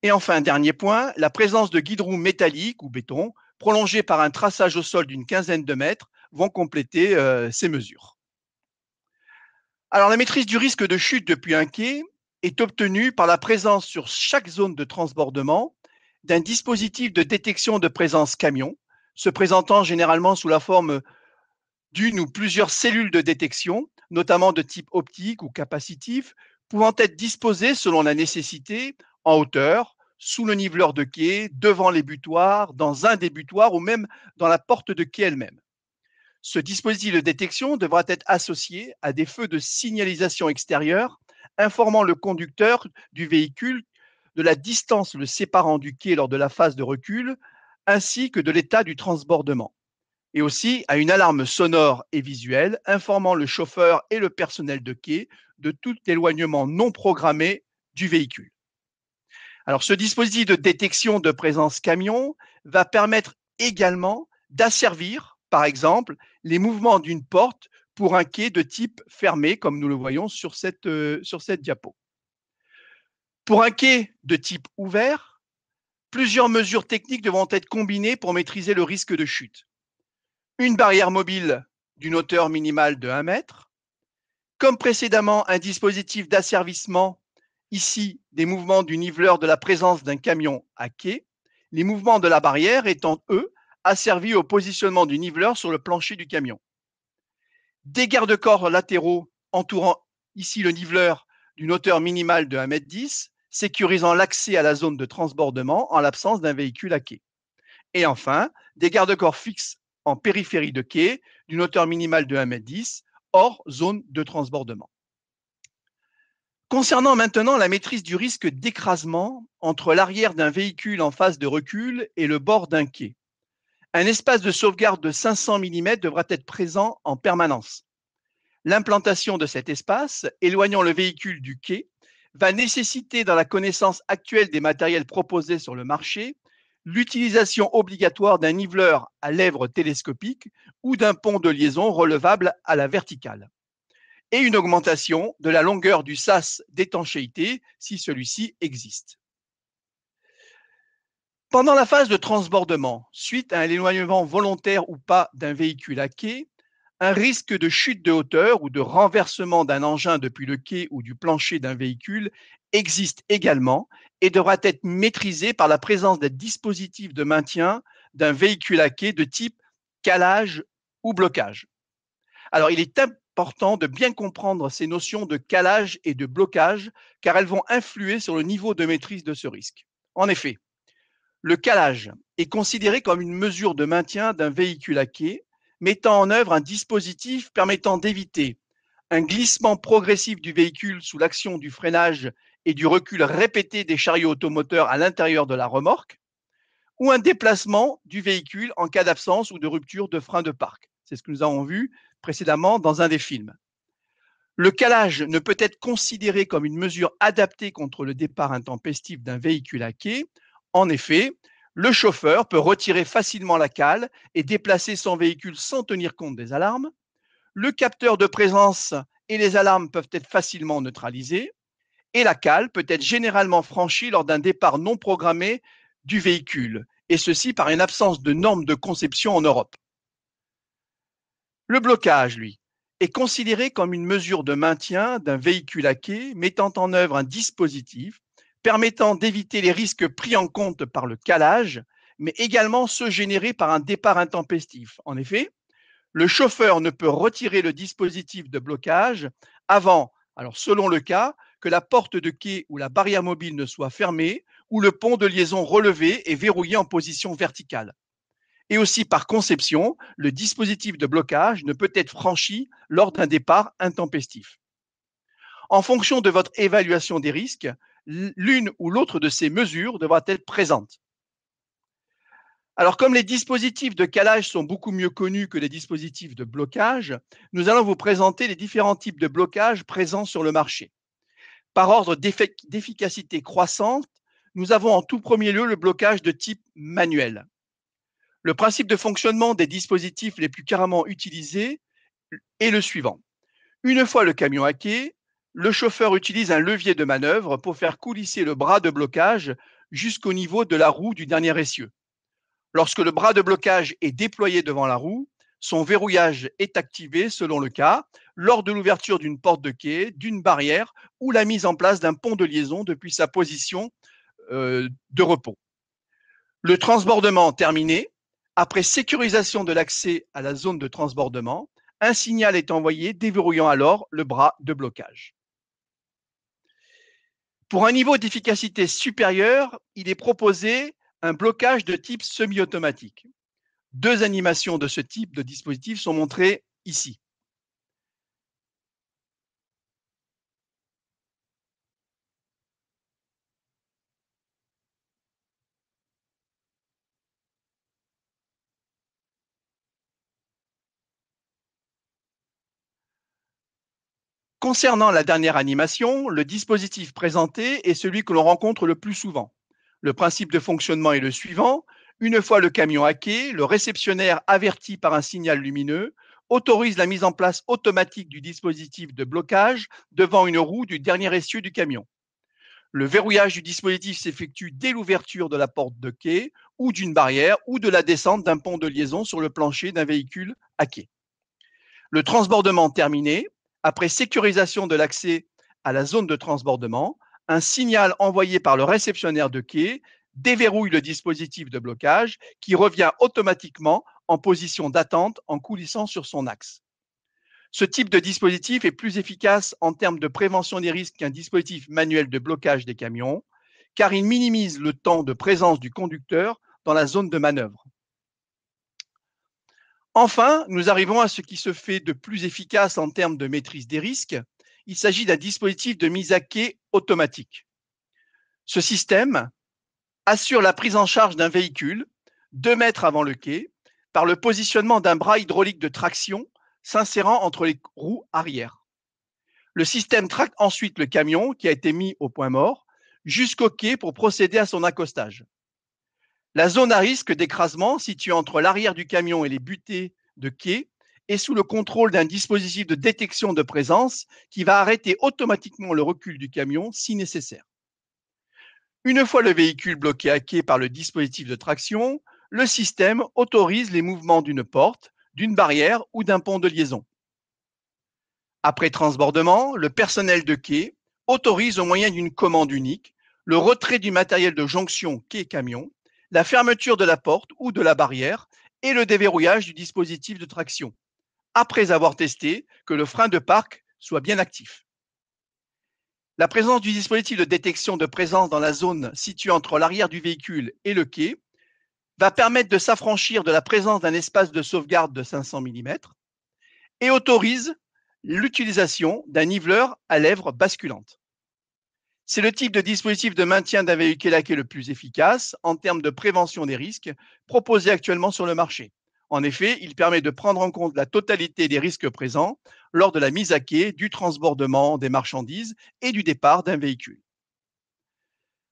Et enfin, dernier point, la présence de guides roues métalliques ou béton, prolongés par un traçage au sol d'une quinzaine de mètres, vont compléter ces mesures. Alors, la maîtrise du risque de chute depuis un quai est obtenue par la présence sur chaque zone de transbordement d'un dispositif de détection de présence camion, se présentant généralement sous la forme d'une ou plusieurs cellules de détection, notamment de type optique ou capacitif, pouvant être disposées selon la nécessité en hauteur, sous le niveleur de quai, devant les butoirs, dans un des butoirs ou même dans la porte de quai elle-même. Ce dispositif de détection devra être associé à des feux de signalisation extérieure informant le conducteur du véhicule de la distance le séparant du quai lors de la phase de recul, ainsi que de l'état du transbordement, et aussi à une alarme sonore et visuelle informant le chauffeur et le personnel de quai de tout éloignement non programmé du véhicule. Alors, ce dispositif de détection de présence camion va permettre également d'asservir, par exemple, les mouvements d'une porte pour un quai de type fermé, comme nous le voyons sur cette diapo. Pour un quai de type ouvert, plusieurs mesures techniques devront être combinées pour maîtriser le risque de chute. Une barrière mobile d'une hauteur minimale de 1 mètre, comme précédemment un dispositif d'asservissement, ici des mouvements du niveleur de la présence d'un camion à quai, les mouvements de la barrière étant, eux, asservis au positionnement du niveleur sur le plancher du camion. Des garde-corps latéraux entourant ici le niveleur d'une hauteur minimale de 1,10 m, sécurisant l'accès à la zone de transbordement en l'absence d'un véhicule à quai. Et enfin, des garde-corps fixes en périphérie de quai d'une hauteur minimale de 1,10 m, hors zone de transbordement. Concernant maintenant la maîtrise du risque d'écrasement entre l'arrière d'un véhicule en phase de recul et le bord d'un quai, un espace de sauvegarde de 500 mm devra être présent en permanence. L'implantation de cet espace, éloignant le véhicule du quai, va nécessiter, dans la connaissance actuelle des matériels proposés sur le marché, l'utilisation obligatoire d'un niveleur à lèvres télescopiques ou d'un pont de liaison relevable à la verticale, et une augmentation de la longueur du sas d'étanchéité si celui-ci existe. Pendant la phase de transbordement, suite à un éloignement volontaire ou pas d'un véhicule à quai, un risque de chute de hauteur ou de renversement d'un engin depuis le quai ou du plancher d'un véhicule existe également et devra être maîtrisé par la présence d'un dispositif de maintien d'un véhicule à quai de type calage ou blocage. Alors, il est important de bien comprendre ces notions de calage et de blocage, car elles vont influer sur le niveau de maîtrise de ce risque. En effet, le calage est considéré comme une mesure de maintien d'un véhicule à quai, mettant en œuvre un dispositif permettant d'éviter un glissement progressif du véhicule sous l'action du freinage et du recul répété des chariots automoteurs à l'intérieur de la remorque, ou un déplacement du véhicule en cas d'absence ou de rupture de frein de parc. C'est ce que nous avons vu précédemment dans un des films. Le calage ne peut être considéré comme une mesure adaptée contre le départ intempestif d'un véhicule à quai. En effet, le chauffeur peut retirer facilement la cale et déplacer son véhicule sans tenir compte des alarmes. Le capteur de présence et les alarmes peuvent être facilement neutralisés. Et la cale peut être généralement franchie lors d'un départ non programmé du véhicule, et ceci par une absence de normes de conception en Europe. Le blocage, lui, est considéré comme une mesure de maintien d'un véhicule à quai mettant en œuvre un dispositif permettant d'éviter les risques pris en compte par le calage, mais également ceux générés par un départ intempestif. En effet, le chauffeur ne peut retirer le dispositif de blocage avant, alors selon le cas, que la porte de quai ou la barrière mobile ne soit fermée ou le pont de liaison relevé et verrouillé en position verticale. Et aussi par conception, le dispositif de blocage ne peut être franchi lors d'un départ intempestif. En fonction de votre évaluation des risques, l'une ou l'autre de ces mesures devra être présente. Alors, comme les dispositifs de calage sont beaucoup mieux connus que les dispositifs de blocage, nous allons vous présenter les différents types de blocage présents sur le marché. Par ordre d'efficacité croissante, nous avons en tout premier lieu le blocage de type manuel. Le principe de fonctionnement des dispositifs les plus couramment utilisés est le suivant. Une fois le camion à quai, le chauffeur utilise un levier de manœuvre pour faire coulisser le bras de blocage jusqu'au niveau de la roue du dernier essieu. Lorsque le bras de blocage est déployé devant la roue, son verrouillage est activé selon le cas, lors de l'ouverture d'une porte de quai, d'une barrière ou la mise en place d'un pont de liaison depuis sa position de repos. Le transbordement terminé, après sécurisation de l'accès à la zone de transbordement, un signal est envoyé déverrouillant alors le bras de blocage. Pour un niveau d'efficacité supérieur, il est proposé un blocage de type semi-automatique. Deux animations de ce type de dispositif sont montrées ici. Concernant la dernière animation, le dispositif présenté est celui que l'on rencontre le plus souvent. Le principe de fonctionnement est le suivant. Une fois le camion à quai, le réceptionnaire averti par un signal lumineux autorise la mise en place automatique du dispositif de blocage devant une roue du dernier essieu du camion. Le verrouillage du dispositif s'effectue dès l'ouverture de la porte de quai ou d'une barrière ou de la descente d'un pont de liaison sur le plancher d'un véhicule à quai. Le transbordement terminé, après sécurisation de l'accès à la zone de transbordement, un signal envoyé par le réceptionnaire de quai déverrouille le dispositif de blocage qui revient automatiquement en position d'attente en coulissant sur son axe. Ce type de dispositif est plus efficace en termes de prévention des risques qu'un dispositif manuel de blocage des camions, car il minimise le temps de présence du conducteur dans la zone de manœuvre. Enfin, nous arrivons à ce qui se fait de plus efficace en termes de maîtrise des risques. Il s'agit d'un dispositif de mise à quai automatique. Ce système assure la prise en charge d'un véhicule 2 mètres avant le quai par le positionnement d'un bras hydraulique de traction s'insérant entre les roues arrière. Le système traque ensuite le camion qui a été mis au point mort jusqu'au quai pour procéder à son accostage. La zone à risque d'écrasement, située entre l'arrière du camion et les butées de quai, est sous le contrôle d'un dispositif de détection de présence qui va arrêter automatiquement le recul du camion si nécessaire. Une fois le véhicule bloqué à quai par le dispositif de traction, le système autorise les mouvements d'une porte, d'une barrière ou d'un pont de liaison. Après transbordement, le personnel de quai autorise au moyen d'une commande unique le retrait du matériel de jonction quai-camion, la fermeture de la porte ou de la barrière et le déverrouillage du dispositif de traction. après avoir testé que le frein de parc soit bien actif. La présence du dispositif de détection de présence dans la zone située entre l'arrière du véhicule et le quai va permettre de s'affranchir de la présence d'un espace de sauvegarde de 500 mm et autorise l'utilisation d'un niveleur à lèvres basculantes. C'est le type de dispositif de maintien d'un véhicule à quai le plus efficace en termes de prévention des risques proposé actuellement sur le marché. En effet, il permet de prendre en compte la totalité des risques présents lors de la mise à quai, du transbordement des marchandises et du départ d'un véhicule.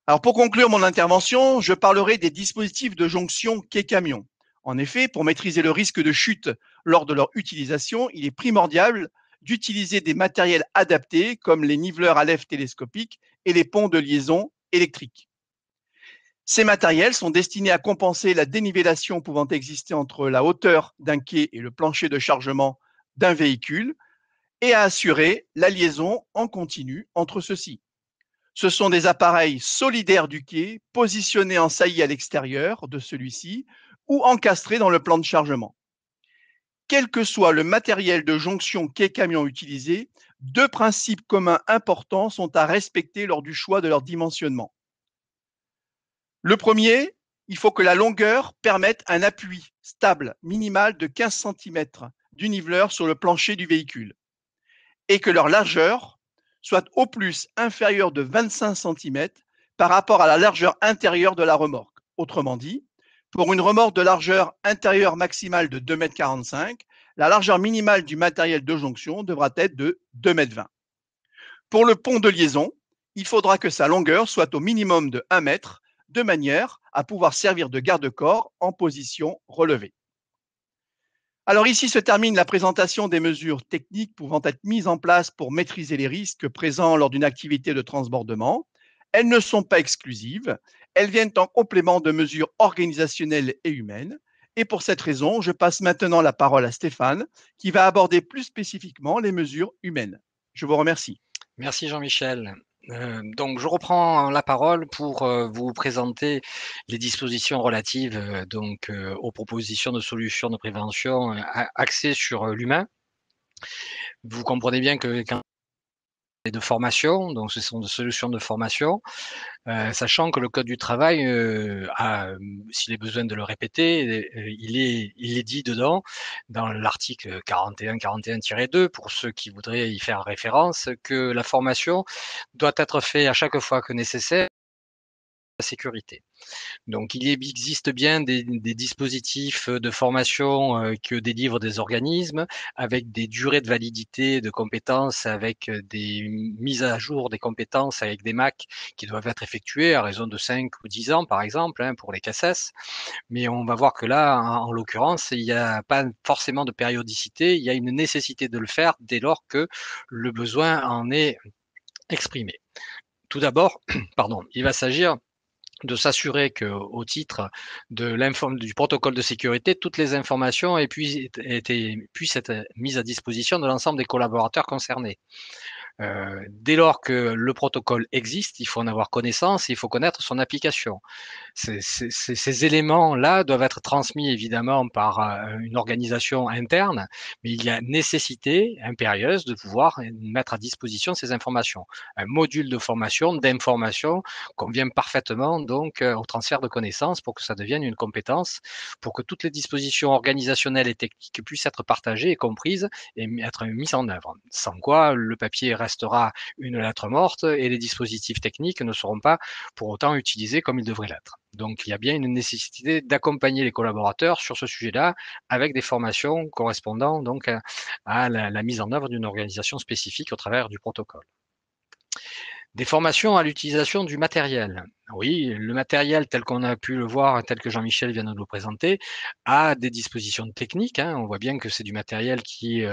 Alors pour conclure mon intervention, je parlerai des dispositifs de jonction quai-camion. En effet, pour maîtriser le risque de chute lors de leur utilisation, il est primordial d'utiliser des matériels adaptés comme les niveleurs à lèvres télescopiques et les ponts de liaison électriques. Ces matériels sont destinés à compenser la dénivellation pouvant exister entre la hauteur d'un quai et le plancher de chargement d'un véhicule et à assurer la liaison en continu entre ceux-ci. Ce sont des appareils solidaires du quai positionnés en saillie à l'extérieur de celui-ci ou encastrés dans le plan de chargement. Quel que soit le matériel de jonction quai-camion utilisé, deux principes communs importants sont à respecter lors du choix de leur dimensionnement. Le premier, il faut que la longueur permette un appui stable minimal de 15 cm du niveleur sur le plancher du véhicule et que leur largeur soit au plus inférieure de 25 cm par rapport à la largeur intérieure de la remorque. Autrement dit, pour une remorque de largeur intérieure maximale de 2,45 m, la largeur minimale du matériel de jonction devra être de 2,20 m. Pour le pont de liaison, il faudra que sa longueur soit au minimum de 1 m, de manière à pouvoir servir de garde-corps en position relevée. Alors ici se termine la présentation des mesures techniques pouvant être mises en place pour maîtriser les risques présents lors d'une activité de transbordement. Elles ne sont pas exclusives, elles viennent en complément de mesures organisationnelles et humaines. Et pour cette raison, je passe maintenant la parole à Stéphane, qui va aborder plus spécifiquement les mesures humaines. Je vous remercie. Merci Jean-Michel. Donc je reprends la parole pour vous présenter les dispositions relatives aux propositions de solutions de prévention axées sur l'humain. Vous comprenez bien que quand de formation, donc ce sont des solutions de formation, sachant que le code du travail s'il est besoin de le répéter, il est dit dedans, dans l'article 41-41-2, pour ceux qui voudraient y faire référence, que la formation doit être faite à chaque fois que nécessaire la sécurité. Donc il existe bien des dispositifs de formation que délivrent des organismes avec des durées de validité de compétences, avec des mises à jour des compétences avec des MAC qui doivent être effectuées à raison de 5 ou 10 ans par exemple pour les CACES. Mais on va voir que là, en l'occurrence, il n'y a pas forcément de périodicité, il y a une nécessité de le faire dès lors que le besoin en est exprimé. Tout d'abord, pardon, il va s'agir de s'assurer qu'au titre du protocole de sécurité, toutes les informations puissent être mises à disposition de l'ensemble des collaborateurs concernés. Dès lors que le protocole existe, il faut en avoir connaissance et il faut connaître son application. Ces éléments-là doivent être transmis évidemment par une organisation interne, mais il y a nécessité impérieuse de pouvoir mettre à disposition ces informations. Un module de formation, d'information convient parfaitement donc au transfert de connaissances pour que ça devienne une compétence, pour que toutes les dispositions organisationnelles et techniques puissent être partagées et comprises et être mises en œuvre. Sans quoi, le papier restera une lettre morte et les dispositifs techniques ne seront pas pour autant utilisés comme ils devraient l'être. Donc, il y a bien une nécessité d'accompagner les collaborateurs sur ce sujet-là avec des formations correspondant donc à la mise en œuvre d'une organisation spécifique au travers du protocole. Des formations à l'utilisation du matériel. Oui, le matériel tel qu'on a pu le voir, tel que Jean-Michel vient de nous le présenter, a des dispositions techniques. On voit bien que c'est du matériel qui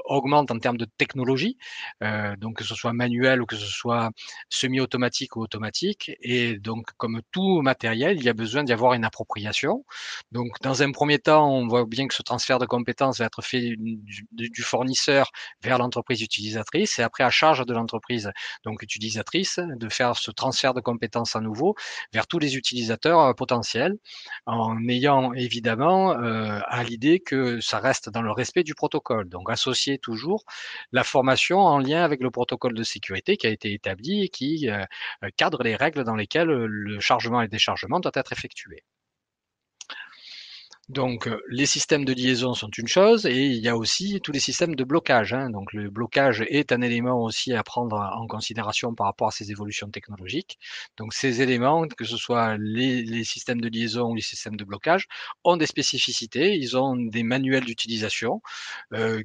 augmente en termes de technologie, donc que ce soit manuel ou que ce soit semi-automatique ou automatique. Et donc, comme tout matériel, il y a besoin d'y avoir une appropriation. Donc, dans un premier temps, on voit bien que ce transfert de compétences va être fait du fournisseur vers l'entreprise utilisatrice et après à charge de l'entreprise donc utilisatrice de faire ce transfert de compétences à nouveau nouveau vers tous les utilisateurs potentiels, en ayant évidemment à l'idée que ça reste dans le respect du protocole. Donc associer toujours la formation en lien avec le protocole de sécurité qui a été établi et qui cadre les règles dans lesquelles le chargement et le déchargement doit être effectué. Donc, les systèmes de liaison sont une chose et il y a aussi tous les systèmes de blocage, hein. Donc le blocage est un élément aussi à prendre en considération par rapport à ces évolutions technologiques. Donc ces éléments, que ce soit les systèmes de liaison ou les systèmes de blocage, ont des spécificités. Ils ont des manuels d'utilisation,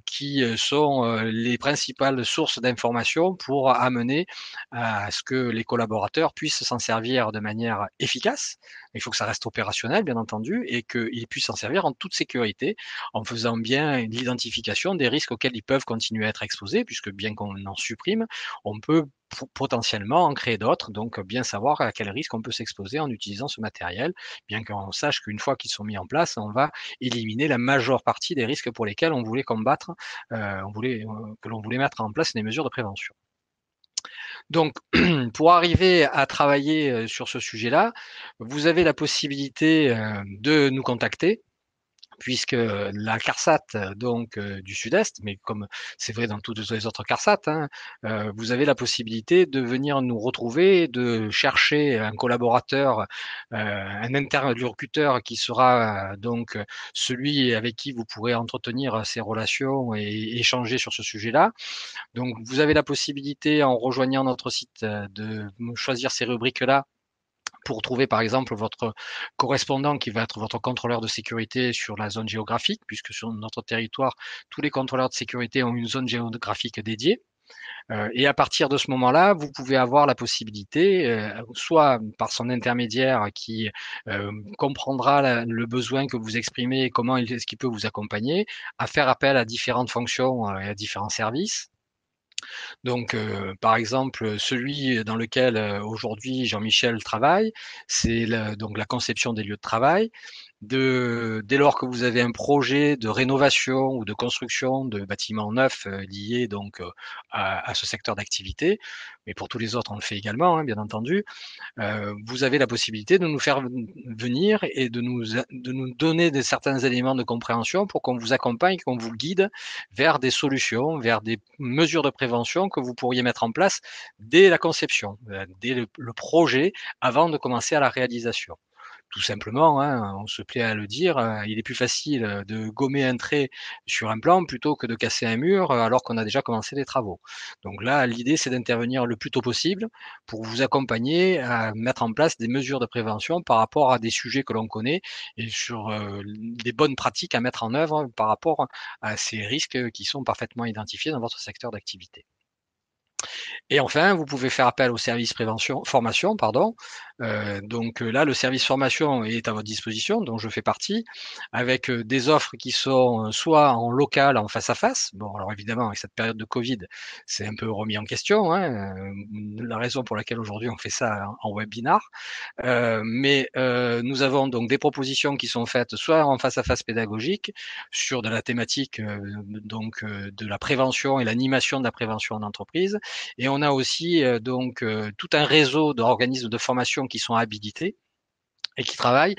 qui, sont, les principales sources d'informations pour amener à ce que les collaborateurs puissent s'en servir de manière efficace. Il faut que ça reste opérationnel, bien entendu, et qu'ils puissent s'en servir en toute sécurité, en faisant bien l'identification des risques auxquels ils peuvent continuer à être exposés, puisque bien qu'on en supprime, on peut potentiellement en créer d'autres, donc bien savoir à quel risque on peut s'exposer en utilisant ce matériel, bien qu'on sache qu'une fois qu'ils sont mis en place, on va éliminer la majeure partie des risques pour lesquels on voulait combattre, que l'on voulait mettre en place des mesures de prévention. Donc, pour arriver à travailler sur ce sujet-là, vous avez la possibilité de nous contacter puisque la CARSAT donc du Sud-Est, mais comme c'est vrai dans toutes les autres CARSAT, hein, vous avez la possibilité de venir nous retrouver, de chercher un collaborateur, un interlocuteur qui sera donc celui avec qui vous pourrez entretenir ces relations et échanger sur ce sujet-là. Donc vous avez la possibilité, en rejoignant notre site, de choisir ces rubriques-là pour trouver par exemple votre correspondant qui va être votre contrôleur de sécurité sur la zone géographique, puisque sur notre territoire, tous les contrôleurs de sécurité ont une zone géographique dédiée. Et à partir de ce moment-là, vous pouvez avoir la possibilité, soit par son intermédiaire qui comprendra le besoin que vous exprimez et comment est-ce qu'il peut vous accompagner, à faire appel à différentes fonctions et à différents services. Donc, par exemple, celui dans lequel, aujourd'hui Jean-Michel travaille, c'est donc la conception des lieux de travail. Dès lors que vous avez un projet de rénovation ou de construction de bâtiments neufs, liés donc, à ce secteur d'activité, mais pour tous les autres, on le fait également, hein, bien entendu. Vous avez la possibilité de nous faire venir et de nous donner certains éléments de compréhension pour qu'on vous accompagne, qu'on vous guide vers des solutions, vers des mesures de prévention que vous pourriez mettre en place dès la conception, dès le projet, avant de commencer à la réalisation. Tout simplement, hein, on se plaît à le dire, il est plus facile, de gommer un trait sur un plan plutôt que de casser un mur, alors qu'on a déjà commencé les travaux. Donc là, l'idée, c'est d'intervenir le plus tôt possible pour vous accompagner à mettre en place des mesures de prévention par rapport à des sujets que l'on connaît et sur, les bonnes pratiques à mettre en œuvre par rapport à ces risques qui sont parfaitement identifiés dans votre secteur d'activité. Et enfin, vous pouvez faire appel au service prévention formation, pardon. Donc, là, le service formation est à votre disposition, dont je fais partie, avec, des offres qui sont, soit en local, en face à face. Bon, alors évidemment, avec cette période de Covid, c'est un peu remis en question, hein, la raison pour laquelle aujourd'hui on fait ça en webinar. Mais, nous avons donc des propositions qui sont faites soit en face à face pédagogique sur de la thématique, donc, de la prévention et l'animation de la prévention en entreprise, et on a aussi donc tout un réseau d'organismes de formation qui sont habilités et qui travaillent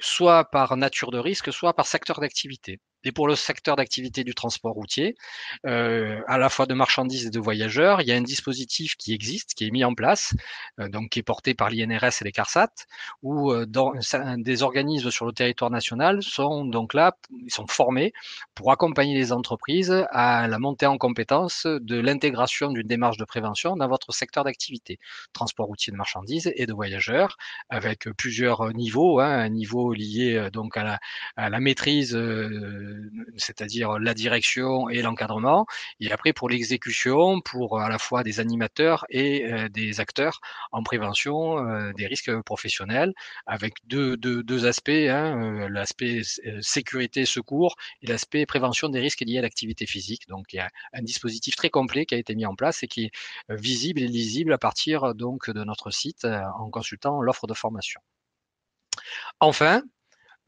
soit par nature de risque, soit par secteur d'activité. Et pour le secteur d'activité du transport routier, à la fois de marchandises et de voyageurs, il y a un dispositif qui existe, qui est mis en place, donc qui est porté par l'INRS et les CARSAT, où des organismes sur le territoire national sont donc là, ils sont formés pour accompagner les entreprises à la montée en compétence de l'intégration d'une démarche de prévention dans votre secteur d'activité, transport routier de marchandises et de voyageurs, avec plusieurs niveaux, hein, un niveau lié donc à la maîtrise, c'est-à-dire la direction et l'encadrement, et après pour l'exécution, pour à la fois des animateurs et des acteurs en prévention des risques professionnels, avec deux aspects, hein, l'aspect sécurité secours et l'aspect prévention des risques liés à l'activité physique. Donc il y a un dispositif très complet qui a été mis en place et qui est visible et lisible à partir donc de notre site en consultant l'offre de formation. Enfin,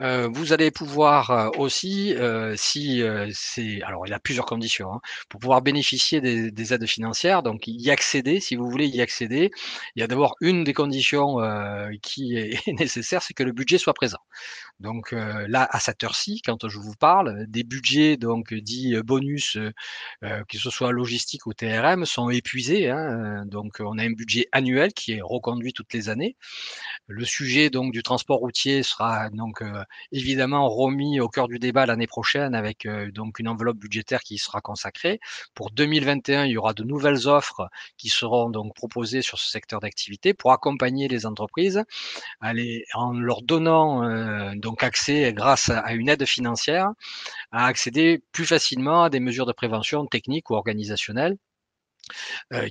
Vous allez pouvoir aussi, si alors il y a plusieurs conditions, hein, pour pouvoir bénéficier des aides financières, donc y accéder, si vous voulez y accéder, il y a d'abord une des conditions qui est nécessaire, c'est que le budget soit présent. Donc là, à cette heure-ci, quand je vous parle, des budgets donc dits bonus, que ce soit logistique ou TRM, sont épuisés, hein, donc on a un budget annuel qui est reconduit toutes les années. Le sujet donc du transport routier sera donc évidemment remis au cœur du débat l'année prochaine avec donc une enveloppe budgétaire qui y sera consacrée. Pour 2021, il y aura de nouvelles offres qui seront donc proposées sur ce secteur d'activité pour accompagner les entreprises en leur donnant donc accès grâce à une aide financière à accéder plus facilement à des mesures de prévention techniques ou organisationnelles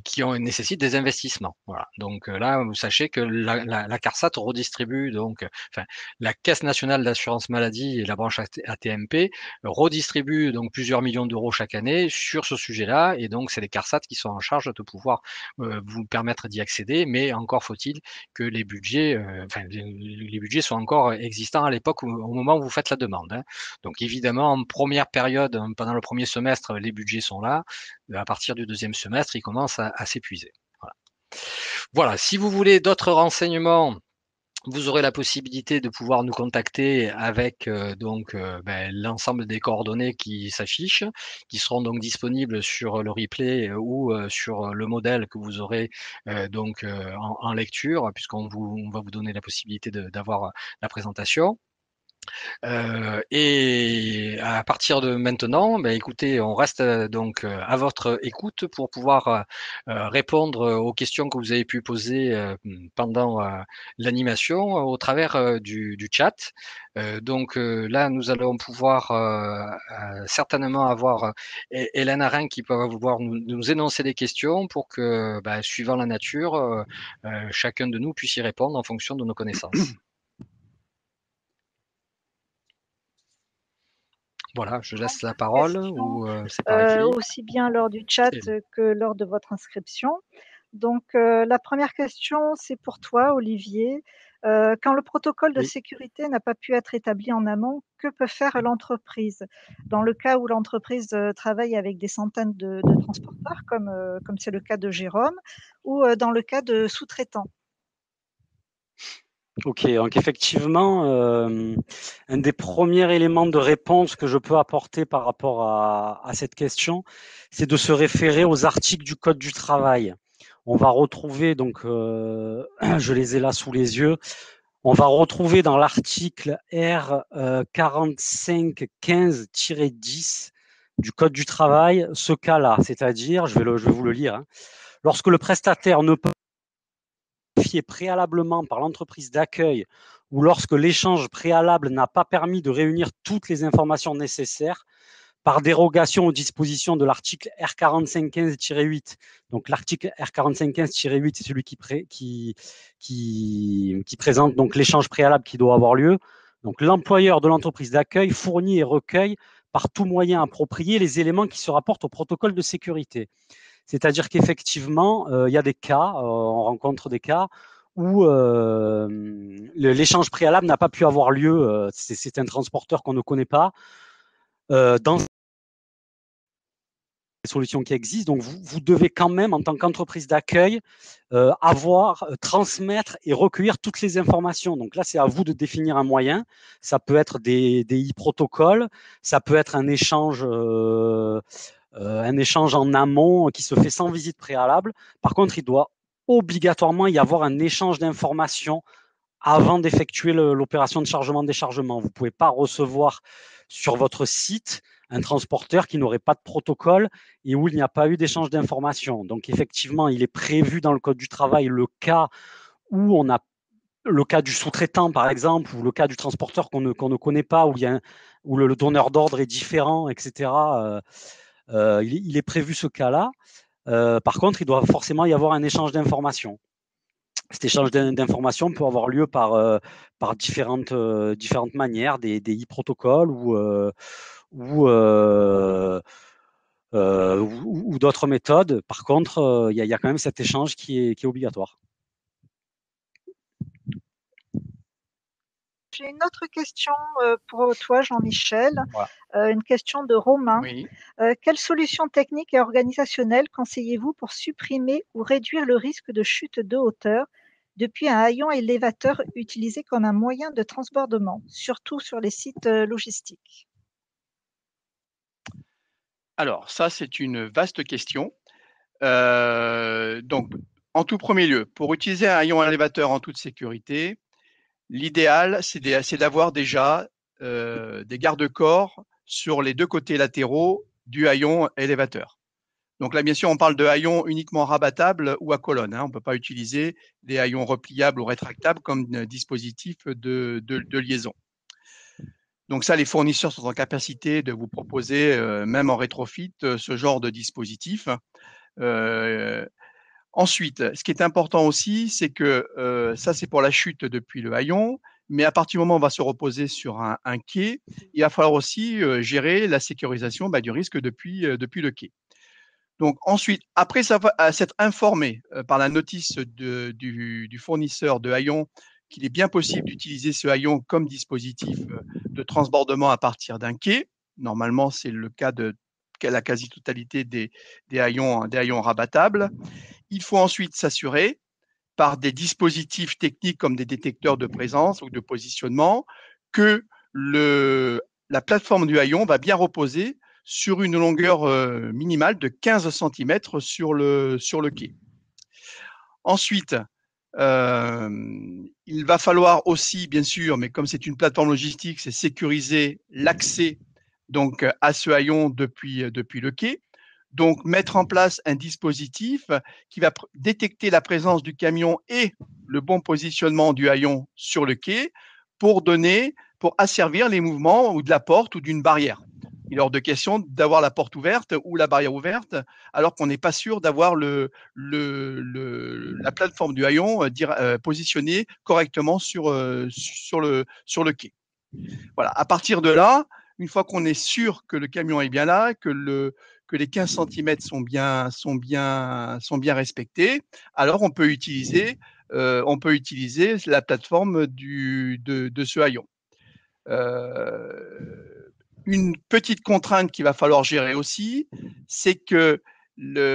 qui nécessitent des investissements. Voilà. Donc là, vous sachez que la CARSAT redistribue donc, enfin, la Caisse nationale d'assurance maladie et la branche AT-MP redistribuent donc plusieurs millions d'euros chaque année sur ce sujet-là, et donc c'est les CARSAT qui sont en charge de pouvoir vous permettre d'y accéder, mais encore faut-il que les budgets, enfin, les budgets soient encore existants à l'époque au moment où vous faites la demande, hein. Donc évidemment, en première période, pendant le premier semestre, les budgets sont là. À partir du deuxième semestre, il commence à s'épuiser. Voilà. Voilà, si vous voulez d'autres renseignements, vous aurez la possibilité de pouvoir nous contacter avec donc l'ensemble des coordonnées qui s'affichent, qui seront donc disponibles sur le replay ou sur le modèle que vous aurez en lecture, on va vous donner la possibilité d'avoir la présentation. Et à partir de maintenant, écoutez, on reste donc à votre écoute pour pouvoir répondre aux questions que vous avez pu poser pendant l'animation au travers du chat. Là, nous allons pouvoir certainement avoir Hélène Arin qui peut pouvoir nous énoncer des questions pour que, suivant la nature, chacun de nous puisse y répondre en fonction de nos connaissances. Voilà, je laisse la parole ou c'est par écrit. Aussi bien lors du chat que lors de votre inscription. Donc, la première question, c'est pour toi, Olivier. Quand le protocole de sécurité n'a pas pu être établi en amont, que peut faire l'entreprise? Dans le cas où l'entreprise travaille avec des centaines de transporteurs, comme c'est le cas de Jérôme, ou dans le cas de sous-traitants? Ok, donc effectivement, un des premiers éléments de réponse que je peux apporter par rapport à cette question, c'est de se référer aux articles du Code du travail. On va retrouver, donc je les ai là sous les yeux, on va retrouver dans l'article R 4515-10 du Code du travail ce cas-là, c'est-à-dire, je vais vous le lire, hein, lorsque le prestataire ne peut préalablement par l'entreprise d'accueil ou lorsque l'échange préalable n'a pas permis de réunir toutes les informations nécessaires par dérogation aux dispositions de l'article R4515-8. Donc l'article R4515-8, c'est celui qui présente donc l'échange préalable qui doit avoir lieu. Donc l'employeur de l'entreprise d'accueil fournit et recueille par tout moyen approprié les éléments qui se rapportent au protocole de sécurité. C'est-à-dire qu'effectivement, il y a des cas, on rencontre des cas où l'échange préalable n'a pas pu avoir lieu. C'est un transporteur qu'on ne connaît pas. Dans les solutions qui existent, donc vous devez quand même, en tant qu'entreprise d'accueil, transmettre et recueillir toutes les informations. Donc là, c'est à vous de définir un moyen. Ça peut être des e-protocoles, ça peut être un échange en amont qui se fait sans visite préalable. Par contre, il doit obligatoirement y avoir un échange d'informations avant d'effectuer l'opération de chargement-déchargement. Vous ne pouvez pas recevoir sur votre site un transporteur qui n'aurait pas de protocole et où il n'y a pas eu d'échange d'informations. Donc effectivement, il est prévu dans le Code du travail le cas où on a le cas du sous-traitant, par exemple, ou le cas du transporteur qu'on ne connaît pas, où le donneur d'ordre est différent, etc. Il est prévu ce cas-là. Par contre, il doit forcément y avoir un échange d'informations. Cet échange d'informations peut avoir lieu par différentes manières, des e-protocoles ou d'autres méthodes. Par contre, il y a quand même cet échange qui est obligatoire. j'ai une autre question pour toi, Jean-Michel. Voilà. Une question de Romain. Oui. Quelles solutions techniques et organisationnelles conseillez-vous pour supprimer ou réduire le risque de chute de hauteur depuis un haillon élévateur utilisé comme un moyen de transbordement, surtout sur les sites logistiques? Alors ça, c'est une vaste question. Donc, en tout premier lieu, pour utiliser un haillon élévateur en toute sécurité, l'idéal, c'est d'avoir déjà des garde-corps sur les 2 côtés latéraux du haillon élévateur. Donc là, bien sûr, on parle de haillons uniquement rabattables ou à colonne, hein. On ne peut pas utiliser des haillons repliables ou rétractables comme dispositif de liaison. Donc ça, les fournisseurs sont en capacité de vous proposer, même en rétrofit, ce genre de dispositif. Ensuite, ce qui est important aussi, c'est que ça, c'est pour la chute depuis le haillon, mais à partir du moment où on va se reposer sur un quai, il va falloir aussi gérer la sécurisation du risque depuis le quai. Donc ensuite, après s'être informé par la notice du fournisseur de haillons qu'il est bien possible d'utiliser ce haillon comme dispositif de transbordement à partir d'un quai. Normalement, c'est le cas de la quasi-totalité des haillons rabattables. Il faut ensuite s'assurer par des dispositifs techniques comme des détecteurs de présence ou de positionnement que la plateforme du haillon va bien reposer sur une longueur minimale de 15 cm sur le quai. Ensuite, il va falloir aussi, bien sûr, mais comme c'est une plateforme logistique, c'est sécuriser l'accès donc à ce haillon depuis le quai. Donc, mettre en place un dispositif qui va détecter la présence du camion et le bon positionnement du haillon sur le quai pour asservir les mouvements ou de la porte ou d'une barrière. Il est hors de question d'avoir la porte ouverte ou la barrière ouverte alors qu'on n'est pas sûr d'avoir la plateforme du haillon positionnée correctement sur le quai. Voilà. À partir de là, une fois qu'on est sûr que le camion est bien là, que les 15 cm sont bien respectés, alors on peut utiliser la plateforme de ce haillon. Une petite contrainte qu'il va falloir gérer aussi, c'est que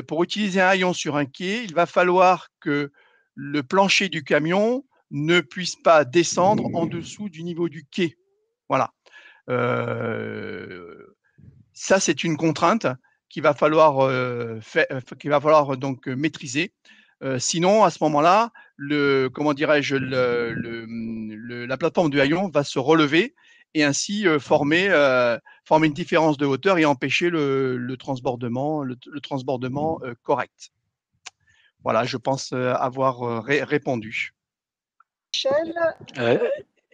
pour utiliser un haillon sur un quai, il va falloir que le plancher du camion ne puisse pas descendre en dessous du niveau du quai. Voilà. Ça, c'est une contrainte qu'il va falloir donc maîtriser. Sinon, à ce moment-là, la plateforme du haillon va se relever et ainsi former une différence de hauteur et empêcher le transbordement correct. Voilà, je pense avoir répondu.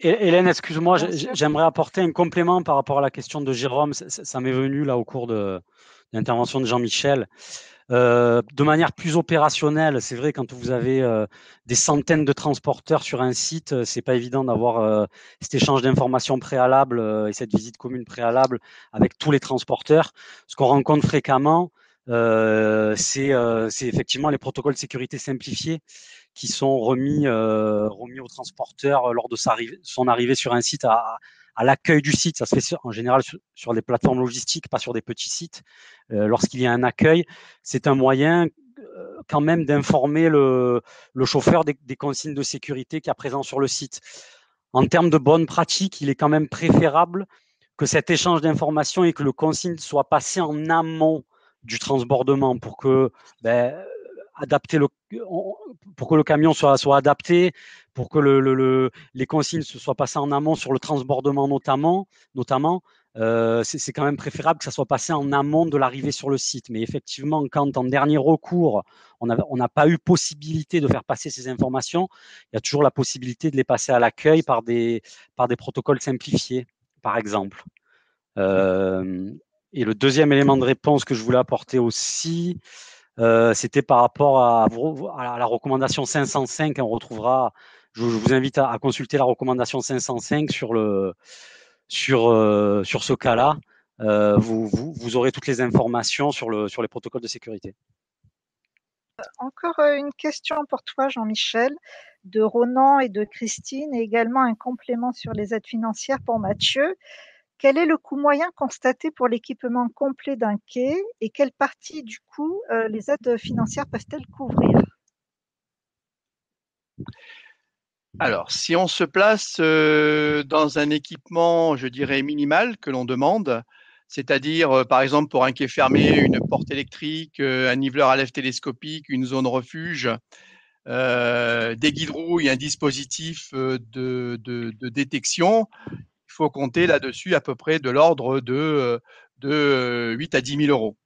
Hélène, excuse-moi, j'aimerais apporter un complément par rapport à la question de Jérôme. Ça m'est venu là au cours de l'intervention de Jean-Michel. De manière plus opérationnelle, c'est vrai, quand vous avez des centaines de transporteurs sur un site, c'est pas évident d'avoir cet échange d'informations préalable et cette visite commune préalable avec tous les transporteurs. Ce qu'on rencontre fréquemment, c'est effectivement les protocoles de sécurité simplifiés qui sont remis aux transporteurs lors de son arrivée sur un site à l'accueil du site. Ça se fait en général sur des plateformes logistiques, pas sur des petits sites. Lorsqu'il y a un accueil, c'est un moyen quand même d'informer le chauffeur des consignes de sécurité qu'il y a présent sur le site. En termes de bonnes pratiques, il est quand même préférable que cet échange d'informations et que le consigne soit passé en amont du transbordement pour que pour que le camion soit adapté, pour que les consignes se soient passées en amont sur le transbordement notamment. C'est quand même préférable que ça soit passé en amont de l'arrivée sur le site. Mais effectivement, quand en dernier recours, on n'a pas eu possibilité de faire passer ces informations, il y a toujours la possibilité de les passer à l'accueil par des protocoles simplifiés, par exemple. Et le deuxième élément de réponse que je voulais apporter aussi, c'était par rapport à la recommandation 505. On retrouvera, je vous invite à consulter la recommandation 505 sur ce cas-là. Vous aurez toutes les informations sur les protocoles de sécurité. Encore une question pour toi, Jean-Michel, de Ronan et de Christine, et également un complément sur les aides financières pour Mathieu. Quel est le coût moyen constaté pour l'équipement complet d'un quai et quelle partie du coût les aides financières peuvent-elles couvrir? Alors, si on se place dans un équipement, je dirais minimal que l'on demande, c'est-à-dire par exemple pour un quai fermé, une porte électrique, un niveleur à lèvres télescopique, une zone refuge, des guides-roues et un dispositif de détection, il faut compter là-dessus à peu près de l'ordre de 8 à 10 000 euros.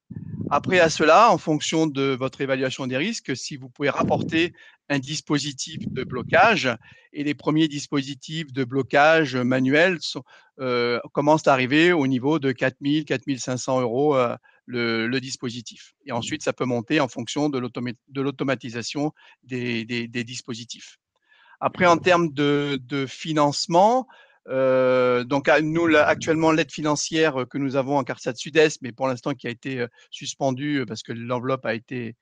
Après à cela, en fonction de votre évaluation des risques, si vous pouvez rapporter un dispositif de blocage, et les premiers dispositifs de blocage manuels commencent à arriver au niveau de 4 000, 4 500 euros le dispositif. Et ensuite, ça peut monter en fonction de l'automatisation des dispositifs. Après, en termes de financement, donc nous actuellement l'aide financière que nous avons en CARSAT Sud-Est, mais pour l'instant qui a été suspendue parce que l'enveloppe a été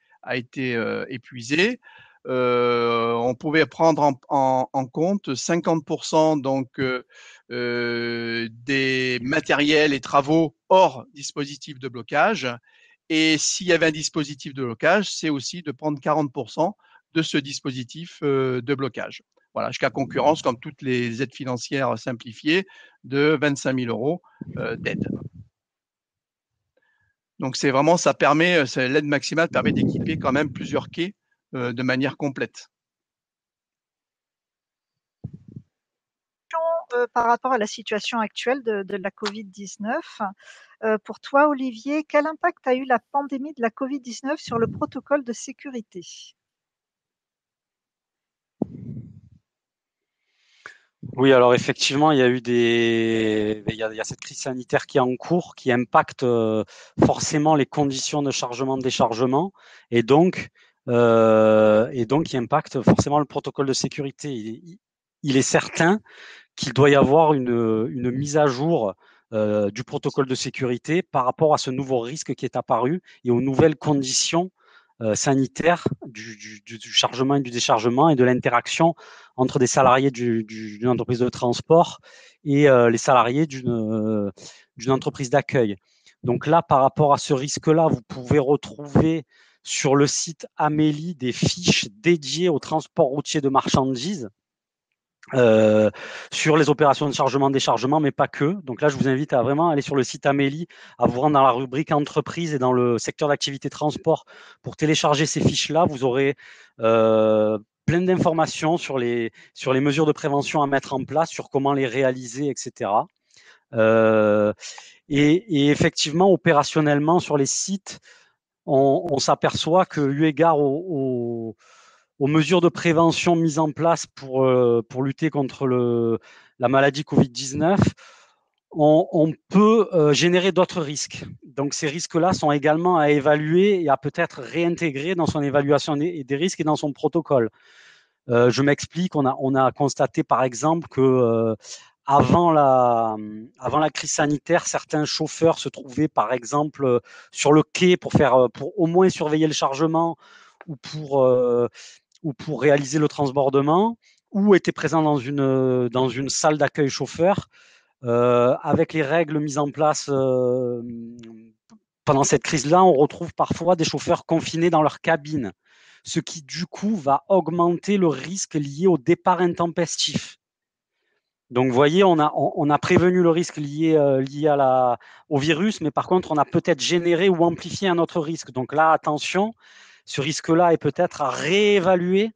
épuisée. On pouvait prendre en compte 50% donc des matériels et travaux hors dispositif de blocage. Et s'il y avait un dispositif de blocage, c'est aussi de prendre 40% de ce dispositif de blocage. Voilà, jusqu'à concurrence, comme toutes les aides financières simplifiées, de 25 000 euros d'aide. Donc c'est vraiment, ça permet, l'aide maximale permet d'équiper quand même plusieurs quais de manière complète. Par rapport à la situation actuelle de la Covid-19, pour toi, Olivier, quel impact a eu la pandémie de la Covid-19 sur le protocole de sécurité? Oui, alors effectivement, il y a eu il y a cette crise sanitaire qui est en cours, qui impacte forcément les conditions de chargement-déchargement, et donc qui impacte forcément le protocole de sécurité. Il est certain qu'il doit y avoir une mise à jour du protocole de sécurité par rapport à ce nouveau risque qui est apparu et aux nouvelles conditions sanitaires du chargement et du déchargement et de l'interaction entre des salariés d'une entreprise de transport et les salariés d'une entreprise d'accueil. Donc là, par rapport à ce risque-là, vous pouvez retrouver sur le site Amélie des fiches dédiées au transport routier de marchandises sur les opérations de chargement-déchargement, mais pas que. Donc là, je vous invite à vraiment aller sur le site Amélie, à vous rendre dans la rubrique entreprise et dans le secteur d'activité transport pour télécharger ces fiches-là. Vous aurez plein d'informations sur les mesures de prévention à mettre en place, sur comment les réaliser, etc. Et effectivement, opérationnellement, sur les sites, on s'aperçoit que, eu égard aux mesures de prévention mises en place pour lutter contre la maladie Covid-19, on peut générer d'autres risques. Donc ces risques-là sont également à évaluer et à peut-être réintégrer dans son évaluation des risques et dans son protocole. Je m'explique, on a constaté par exemple que avant la crise sanitaire, certains chauffeurs se trouvaient par exemple sur le quai pour au moins surveiller le chargement ou pour réaliser le transbordement, ou étaient présents dans une salle d'accueil chauffeur. Avec les règles mises en place pendant cette crise-là, on retrouve parfois des chauffeurs confinés dans leur cabine, ce qui du coup va augmenter le risque lié au départ intempestif. Donc, vous voyez, on a prévenu le risque lié au virus, mais par contre, on a peut-être généré ou amplifié un autre risque. Donc là, attention, ce risque-là est peut-être à réévaluer,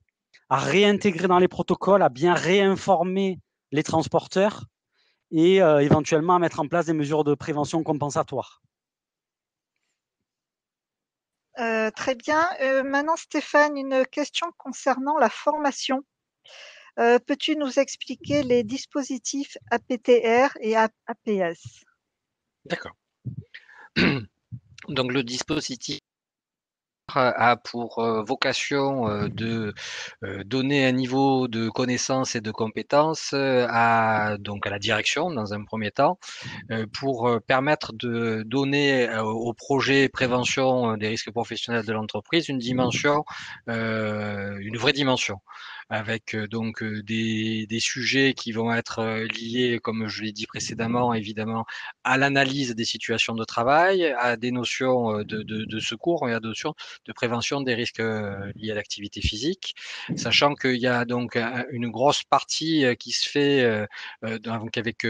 à réintégrer dans les protocoles, à bien réinformer les transporteurs et éventuellement à mettre en place des mesures de prévention compensatoires. Très bien. Maintenant, Stéphane, une question concernant la formation. Peux-tu nous expliquer les dispositifs APTR et APS? D'accord. Donc le dispositif a pour vocation de donner un niveau de connaissance et de compétence à la direction dans un premier temps, pour permettre de donner au projet prévention des risques professionnels de l'entreprise une dimension, une vraie dimension, avec des sujets qui vont être liés, comme je l'ai dit précédemment, évidemment, à l'analyse des situations de travail, à des notions de secours et à des notions de prévention des risques liés à l'activité physique, sachant qu'il y a donc une grosse partie qui se fait avec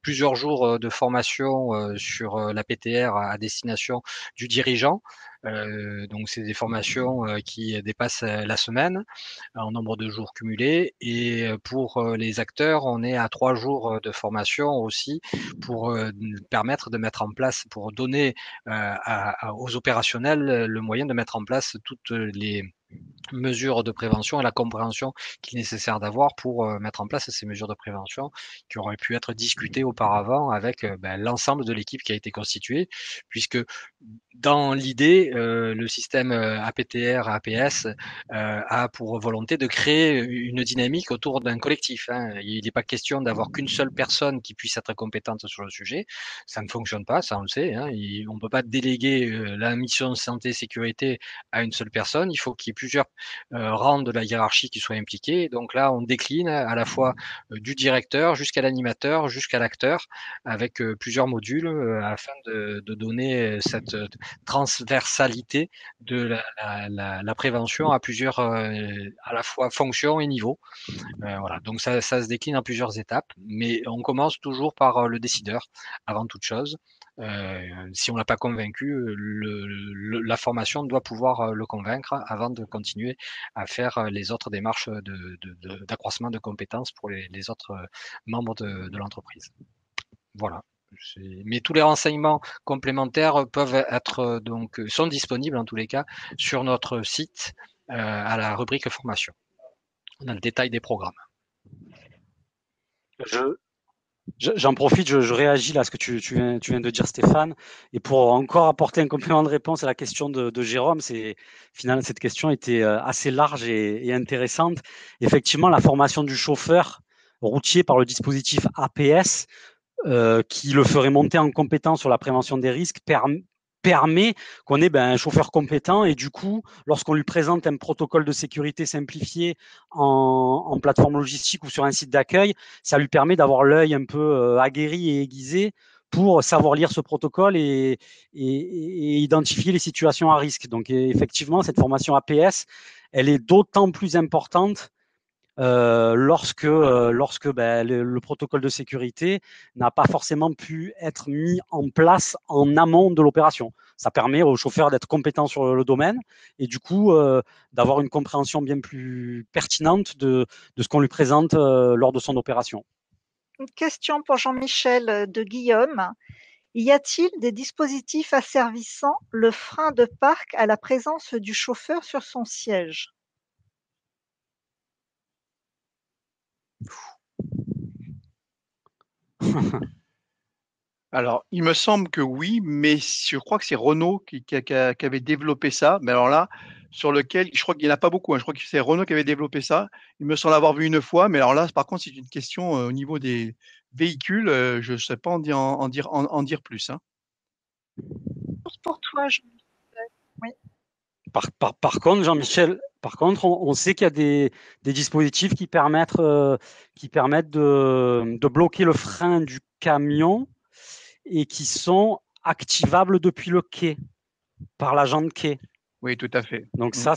plusieurs jours de formation sur la PTR à destination du dirigeant. Donc c'est des formations qui dépassent la semaine en nombre de jours cumulés. Et pour les acteurs, on est à 3 jours de formation aussi pour permettre de mettre en place, pour donner aux opérationnels le moyen de mettre en place toutes les mesures de prévention et la compréhension qu'il est nécessaire d'avoir pour mettre en place ces mesures de prévention qui auraient pu être discutées auparavant avec l'ensemble de l'équipe qui a été constituée, puisque dans l'idée, le système APTR, APS a pour volonté de créer une dynamique autour d'un collectif, hein. Il n'est pas question d'avoir qu'une seule personne qui puisse être compétente sur le sujet. Ça ne fonctionne pas, ça on le sait, hein. On ne peut pas déléguer la mission santé sécurité à une seule personne. Il faut qu'il y ait plusieurs rangs de la hiérarchie qui soient impliqués. Donc là, on décline à la fois du directeur jusqu'à l'animateur, jusqu'à l'acteur, avec plusieurs modules afin de donner cette transversalité de la prévention à plusieurs, à la fois fonctions et niveaux. Voilà, donc ça se décline en plusieurs étapes, mais on commence toujours par le décideur avant toute chose. Si on l'a pas convaincu, la formation doit pouvoir le convaincre avant de continuer à faire les autres démarches d'accroissement de compétences pour les autres membres de l'entreprise. Voilà. Mais tous les renseignements complémentaires peuvent être sont disponibles en tous les cas sur notre site à la rubrique formation. On a le détail des programmes. J'en profite, je réagis là à ce que tu viens de dire, Stéphane, et pour encore apporter un complément de réponse à la question de Jérôme, finalement cette question était assez large et intéressante. Effectivement, la formation du chauffeur routier par le dispositif APS, qui le ferait monter en compétence sur la prévention des risques, permet qu'on ait un chauffeur compétent, et du coup, lorsqu'on lui présente un protocole de sécurité simplifié en plateforme logistique ou sur un site d'accueil, ça lui permet d'avoir l'œil un peu aguerri et aiguisé pour savoir lire ce protocole et identifier les situations à risque. Donc effectivement, cette formation APS, elle est d'autant plus importante lorsque le protocole de sécurité n'a pas forcément pu être mis en place en amont de l'opération. Ça permet au chauffeur d'être compétent sur le domaine et du coup d'avoir une compréhension bien plus pertinente de ce qu'on lui présente lors de son opération. Une question pour Jean-Michel de Guillaume. Y a-t-il des dispositifs asservissant le frein de parc à la présence du chauffeur sur son siège? Alors, il me semble que oui, mais je crois que c'est Renault qui avait développé ça. Mais alors là, sur lequel je crois qu'il n'y en a pas beaucoup, hein. Je crois que c'est Renault qui avait développé ça. Il me semble l'avoir vu une fois, mais alors là, par contre, c'est une question, au niveau des véhicules, je ne sais pas en dire plus, hein. Pour toi, Jean-Michel. Oui. Par contre, Jean-Michel, on sait qu'il y a des dispositifs qui permettent de bloquer le frein du camion et qui sont activables depuis le quai, par l'agent de quai. Oui, tout à fait. Donc ça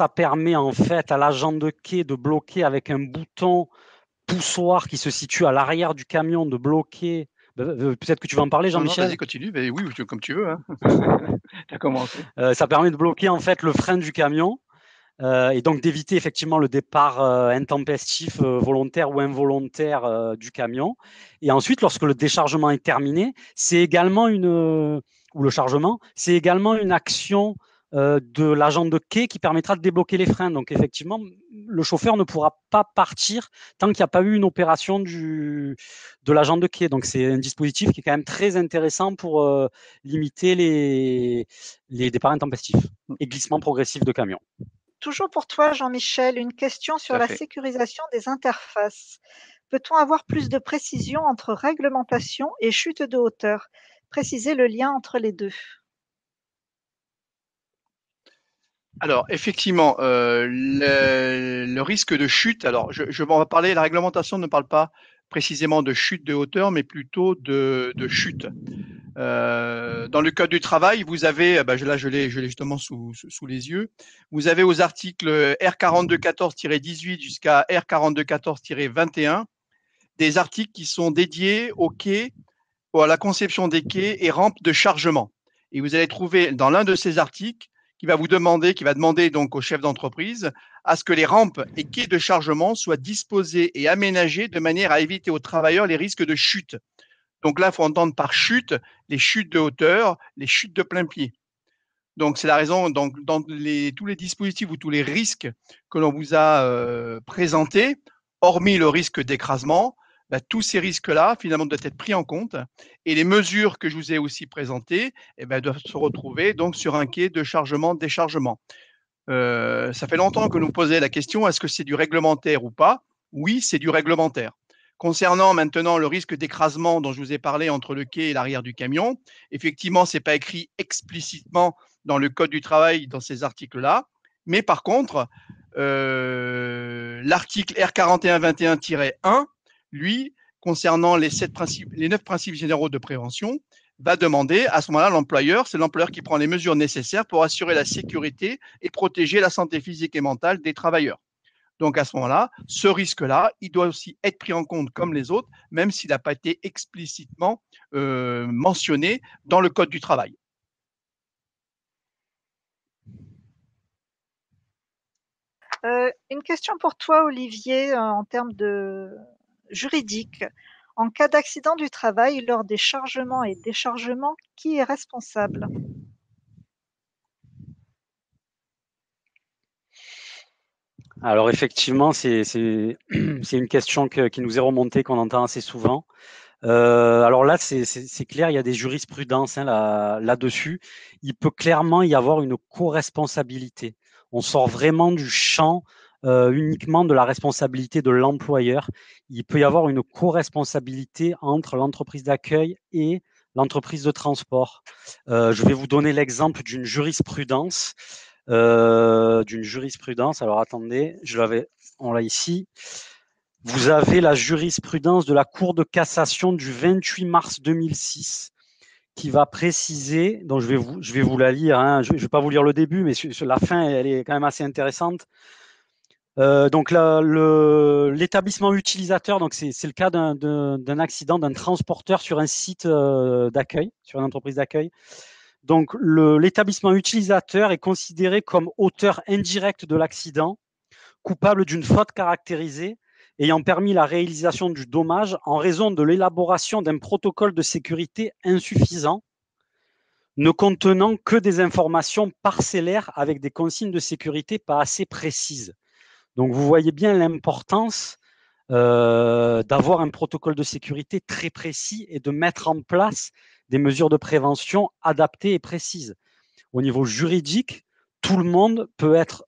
permet en fait à l'agent de quai de bloquer avec un bouton poussoir qui se situe à l'arrière du camion, de bloquer. Peut-être que tu vas en parler, Non, non, Jean-Michel. vas-y, continue. Oui, comme tu veux, hein. Tu as commencé. Ça permet de bloquer en fait le frein du camion. Et donc d'éviter effectivement le départ intempestif, volontaire ou involontaire du camion. Et ensuite, lorsque le déchargement est terminé, c'est également ou le chargement, c'est également une action de l'agent de quai qui permettra de débloquer les freins. Donc effectivement, le chauffeur ne pourra pas partir tant qu'il n'y a pas eu une opération de l'agent de quai. Donc c'est un dispositif qui est quand même très intéressant pour limiter les départs intempestifs et glissements progressifs de camions. Toujours pour toi, Jean-Michel, une question sur la fait. sécurisation des interfaces. Peut-on avoir plus de précision entre réglementation et chute de hauteur? Préciser le lien entre les deux. Alors, effectivement, le risque de chute, alors on va parler, la réglementation ne parle pas précisément de chute de hauteur, mais plutôt de chute. Dans le code du travail, vous avez, là je l'ai justement sous les yeux, vous avez aux articles R4214-18 jusqu'à R4214-21 des articles qui sont dédiés aux quais, à la conception des quais et rampes de chargement. Et vous allez trouver dans l'un de ces articles qui va demander donc au chef d'entreprise à ce que les rampes et quais de chargement soient disposés et aménagés de manière à éviter aux travailleurs les risques de chute. Donc là, il faut entendre par chute les chutes de hauteur, les chutes de plein pied. Donc c'est la raison, donc dans tous les dispositifs ou tous les risques que l'on vous a présentés, hormis le risque d'écrasement, tous ces risques-là, finalement, doivent être pris en compte. Et les mesures que je vous ai aussi présentées doivent se retrouver donc sur un quai de chargement-déchargement. Ça fait longtemps que nous posons la question, est-ce que c'est du réglementaire ou pas? Oui, c'est du réglementaire. Concernant maintenant le risque d'écrasement dont je vous ai parlé entre le quai et l'arrière du camion, effectivement, ce n'est pas écrit explicitement dans le code du travail dans ces articles-là, mais par contre, l'article R4121-1, lui, concernant les 9 principes généraux de prévention, va demander à ce moment-là c'est l'employeur qui prend les mesures nécessaires pour assurer la sécurité et protéger la santé physique et mentale des travailleurs. Donc à ce moment-là, ce risque-là, il doit aussi être pris en compte comme les autres, même s'il n'a pas été explicitement mentionné dans le Code du travail. Une question pour toi, Olivier, en termes de juridique. En cas d'accident du travail, lors des chargements et déchargements, qui est responsable? Alors effectivement, c'est une question qui nous est remontée, qu'on entend assez souvent. Alors là, c'est clair, il y a des jurisprudences là-dessus. Il peut clairement y avoir une co-responsabilité. On sort vraiment du champ uniquement de la responsabilité de l'employeur. Il peut y avoir une co-responsabilité entre l'entreprise d'accueil et l'entreprise de transport. Je vais vous donner l'exemple d'une jurisprudence. Alors attendez, on l'a ici. Vous avez la jurisprudence de la Cour de cassation du 28 mars 2006 qui va préciser, donc je vais vous la lire, hein, je ne vais pas vous lire le début, mais sur la fin, elle est quand même assez intéressante. Donc l'établissement utilisateur, donc c'est le cas d'un accident d'un transporteur sur un site d'accueil, sur une entreprise d'accueil. Donc l'établissement utilisateur est considéré comme auteur indirect de l'accident, coupable d'une faute caractérisée ayant permis la réalisation du dommage en raison de l'élaboration d'un protocole de sécurité insuffisant, ne contenant que des informations parcellaires avec des consignes de sécurité pas assez précises. Donc vous voyez bien l'importance d'avoir un protocole de sécurité très précis et de mettre en place des mesures de prévention adaptées et précises. Au niveau juridique, tout le monde peut être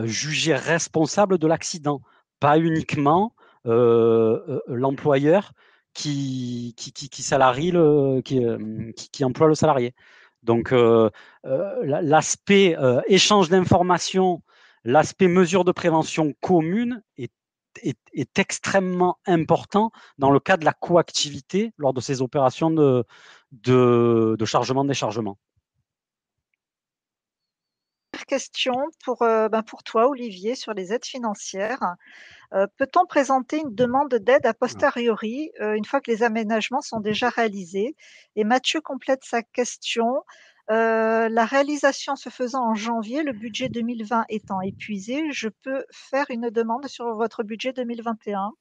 jugé responsable de l'accident, pas uniquement l'employeur qui emploie le salarié. Donc, l'aspect échange d'informations, l'aspect mesure de prévention commune est extrêmement important dans le cas de la coactivité lors de ces opérations de chargement-déchargement. Question pour toi, Olivier, sur les aides financières. Peut-on présenter une demande d'aide a posteriori, une fois que les aménagements sont déjà réalisés? Et Mathieu complète sa question. La réalisation se faisant en janvier, le budget 2020 étant épuisé, je peux faire une demande sur votre budget 2021?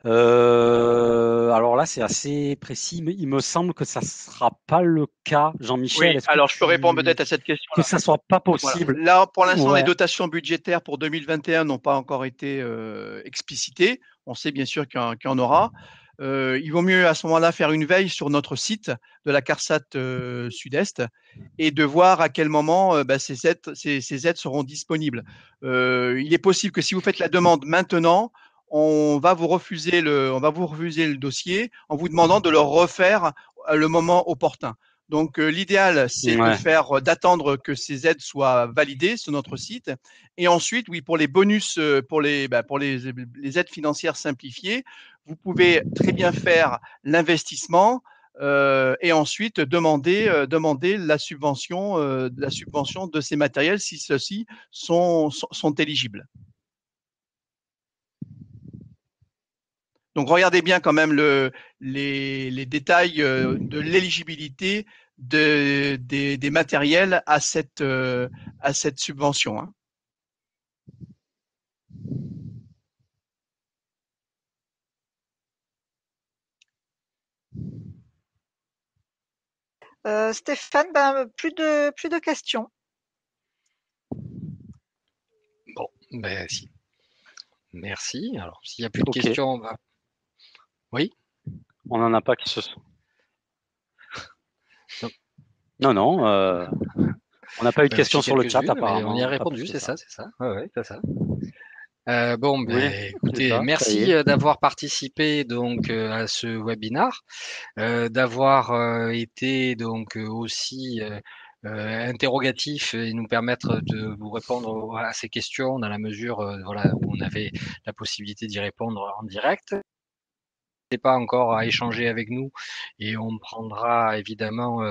Alors là, c'est assez précis. Mais il me semble que ça sera pas le cas. Jean-Michel, Oui, est-ce que alors je peux répondre peut-être à cette que question-là. ça soit pas Voilà. possible? Là, pour l'instant, les Ouais. dotations budgétaires pour 2021 n'ont pas encore été explicitées. On sait bien sûr qu'il y en aura. Il vaut mieux à ce moment-là faire une veille sur notre site de la CARSAT Sud-Est et de voir à quel moment ces aides seront disponibles. Il est possible que si vous faites la demande maintenant, on va vous refuser le dossier en vous demandant de le refaire à le moment opportun. Donc l'idéal, c'est Ouais. d'attendre que ces aides soient validées sur notre site. Et ensuite, oui, pour les bonus, pour les aides financières simplifiées, vous pouvez très bien faire l'investissement et ensuite demander la subvention de ces matériels si ceux-ci sont éligibles. Donc regardez bien quand même les détails de l'éligibilité des matériels à cette subvention. Hein. Stéphane, ben, plus de questions. Bon, ben si. Merci. Alors, s'il n'y a plus de Ok. questions, on va. Oui. On n'en a pas qui se sont. Non. Non, on n'a pas eu de Ben, questions si, sur le chat quelques-unes, mais on y a apparemment. Hop, répondu, c'est c'est ça. ça, c'est ça. Ouais, c'est ça. Bon, Oui, ben, c'est écoutez, ça. Ça y merci est. d'avoir participé donc à ce webinar, d'avoir été donc aussi interrogatif et nous permettre de vous répondre à ces questions dans la mesure voilà, où on avait la possibilité d'y répondre en direct. N'hésitez pas encore à échanger avec nous et on prendra évidemment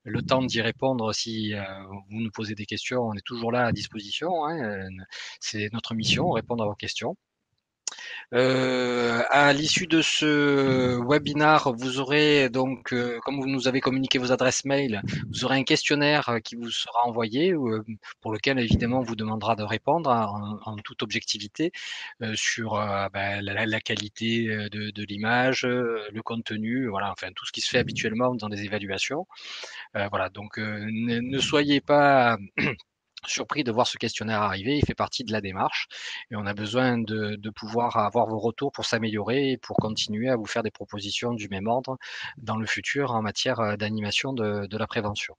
le temps d'y répondre si vous nous posez des questions. On est toujours là à disposition. Hein, c'est notre mission, répondre à vos questions. À l'issue de ce webinar, vous aurez donc, comme vous nous avez communiqué vos adresses mail, vous aurez un questionnaire qui vous sera envoyé, pour lequel évidemment on vous demandera de répondre en toute objectivité sur la qualité de l'image, le contenu, voilà, enfin tout ce qui se fait habituellement dans des évaluations. Voilà, donc ne soyez pas surpris de voir ce questionnaire arriver, il fait partie de la démarche et on a besoin de pouvoir avoir vos retours pour s'améliorer et pour continuer à vous faire des propositions du même ordre dans le futur en matière d'animation de la prévention.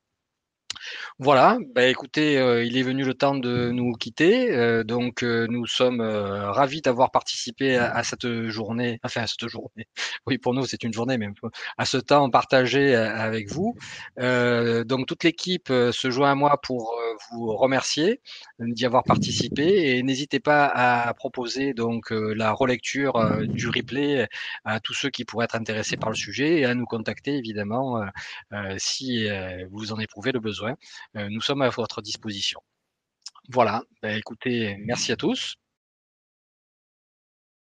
Voilà, bah écoutez, il est venu le temps de nous quitter, donc nous sommes ravis d'avoir participé à cette journée, enfin à cette journée. Oui, pour nous c'est une journée, mais à ce temps partagé avec vous. Donc toute l'équipe se joint à moi pour vous remercier d'y avoir participé et n'hésitez pas à proposer donc la relecture du replay à tous ceux qui pourraient être intéressés par le sujet et à nous contacter évidemment si vous en éprouvez le besoin. Nous sommes à votre disposition. Voilà, bah, écoutez, merci à tous.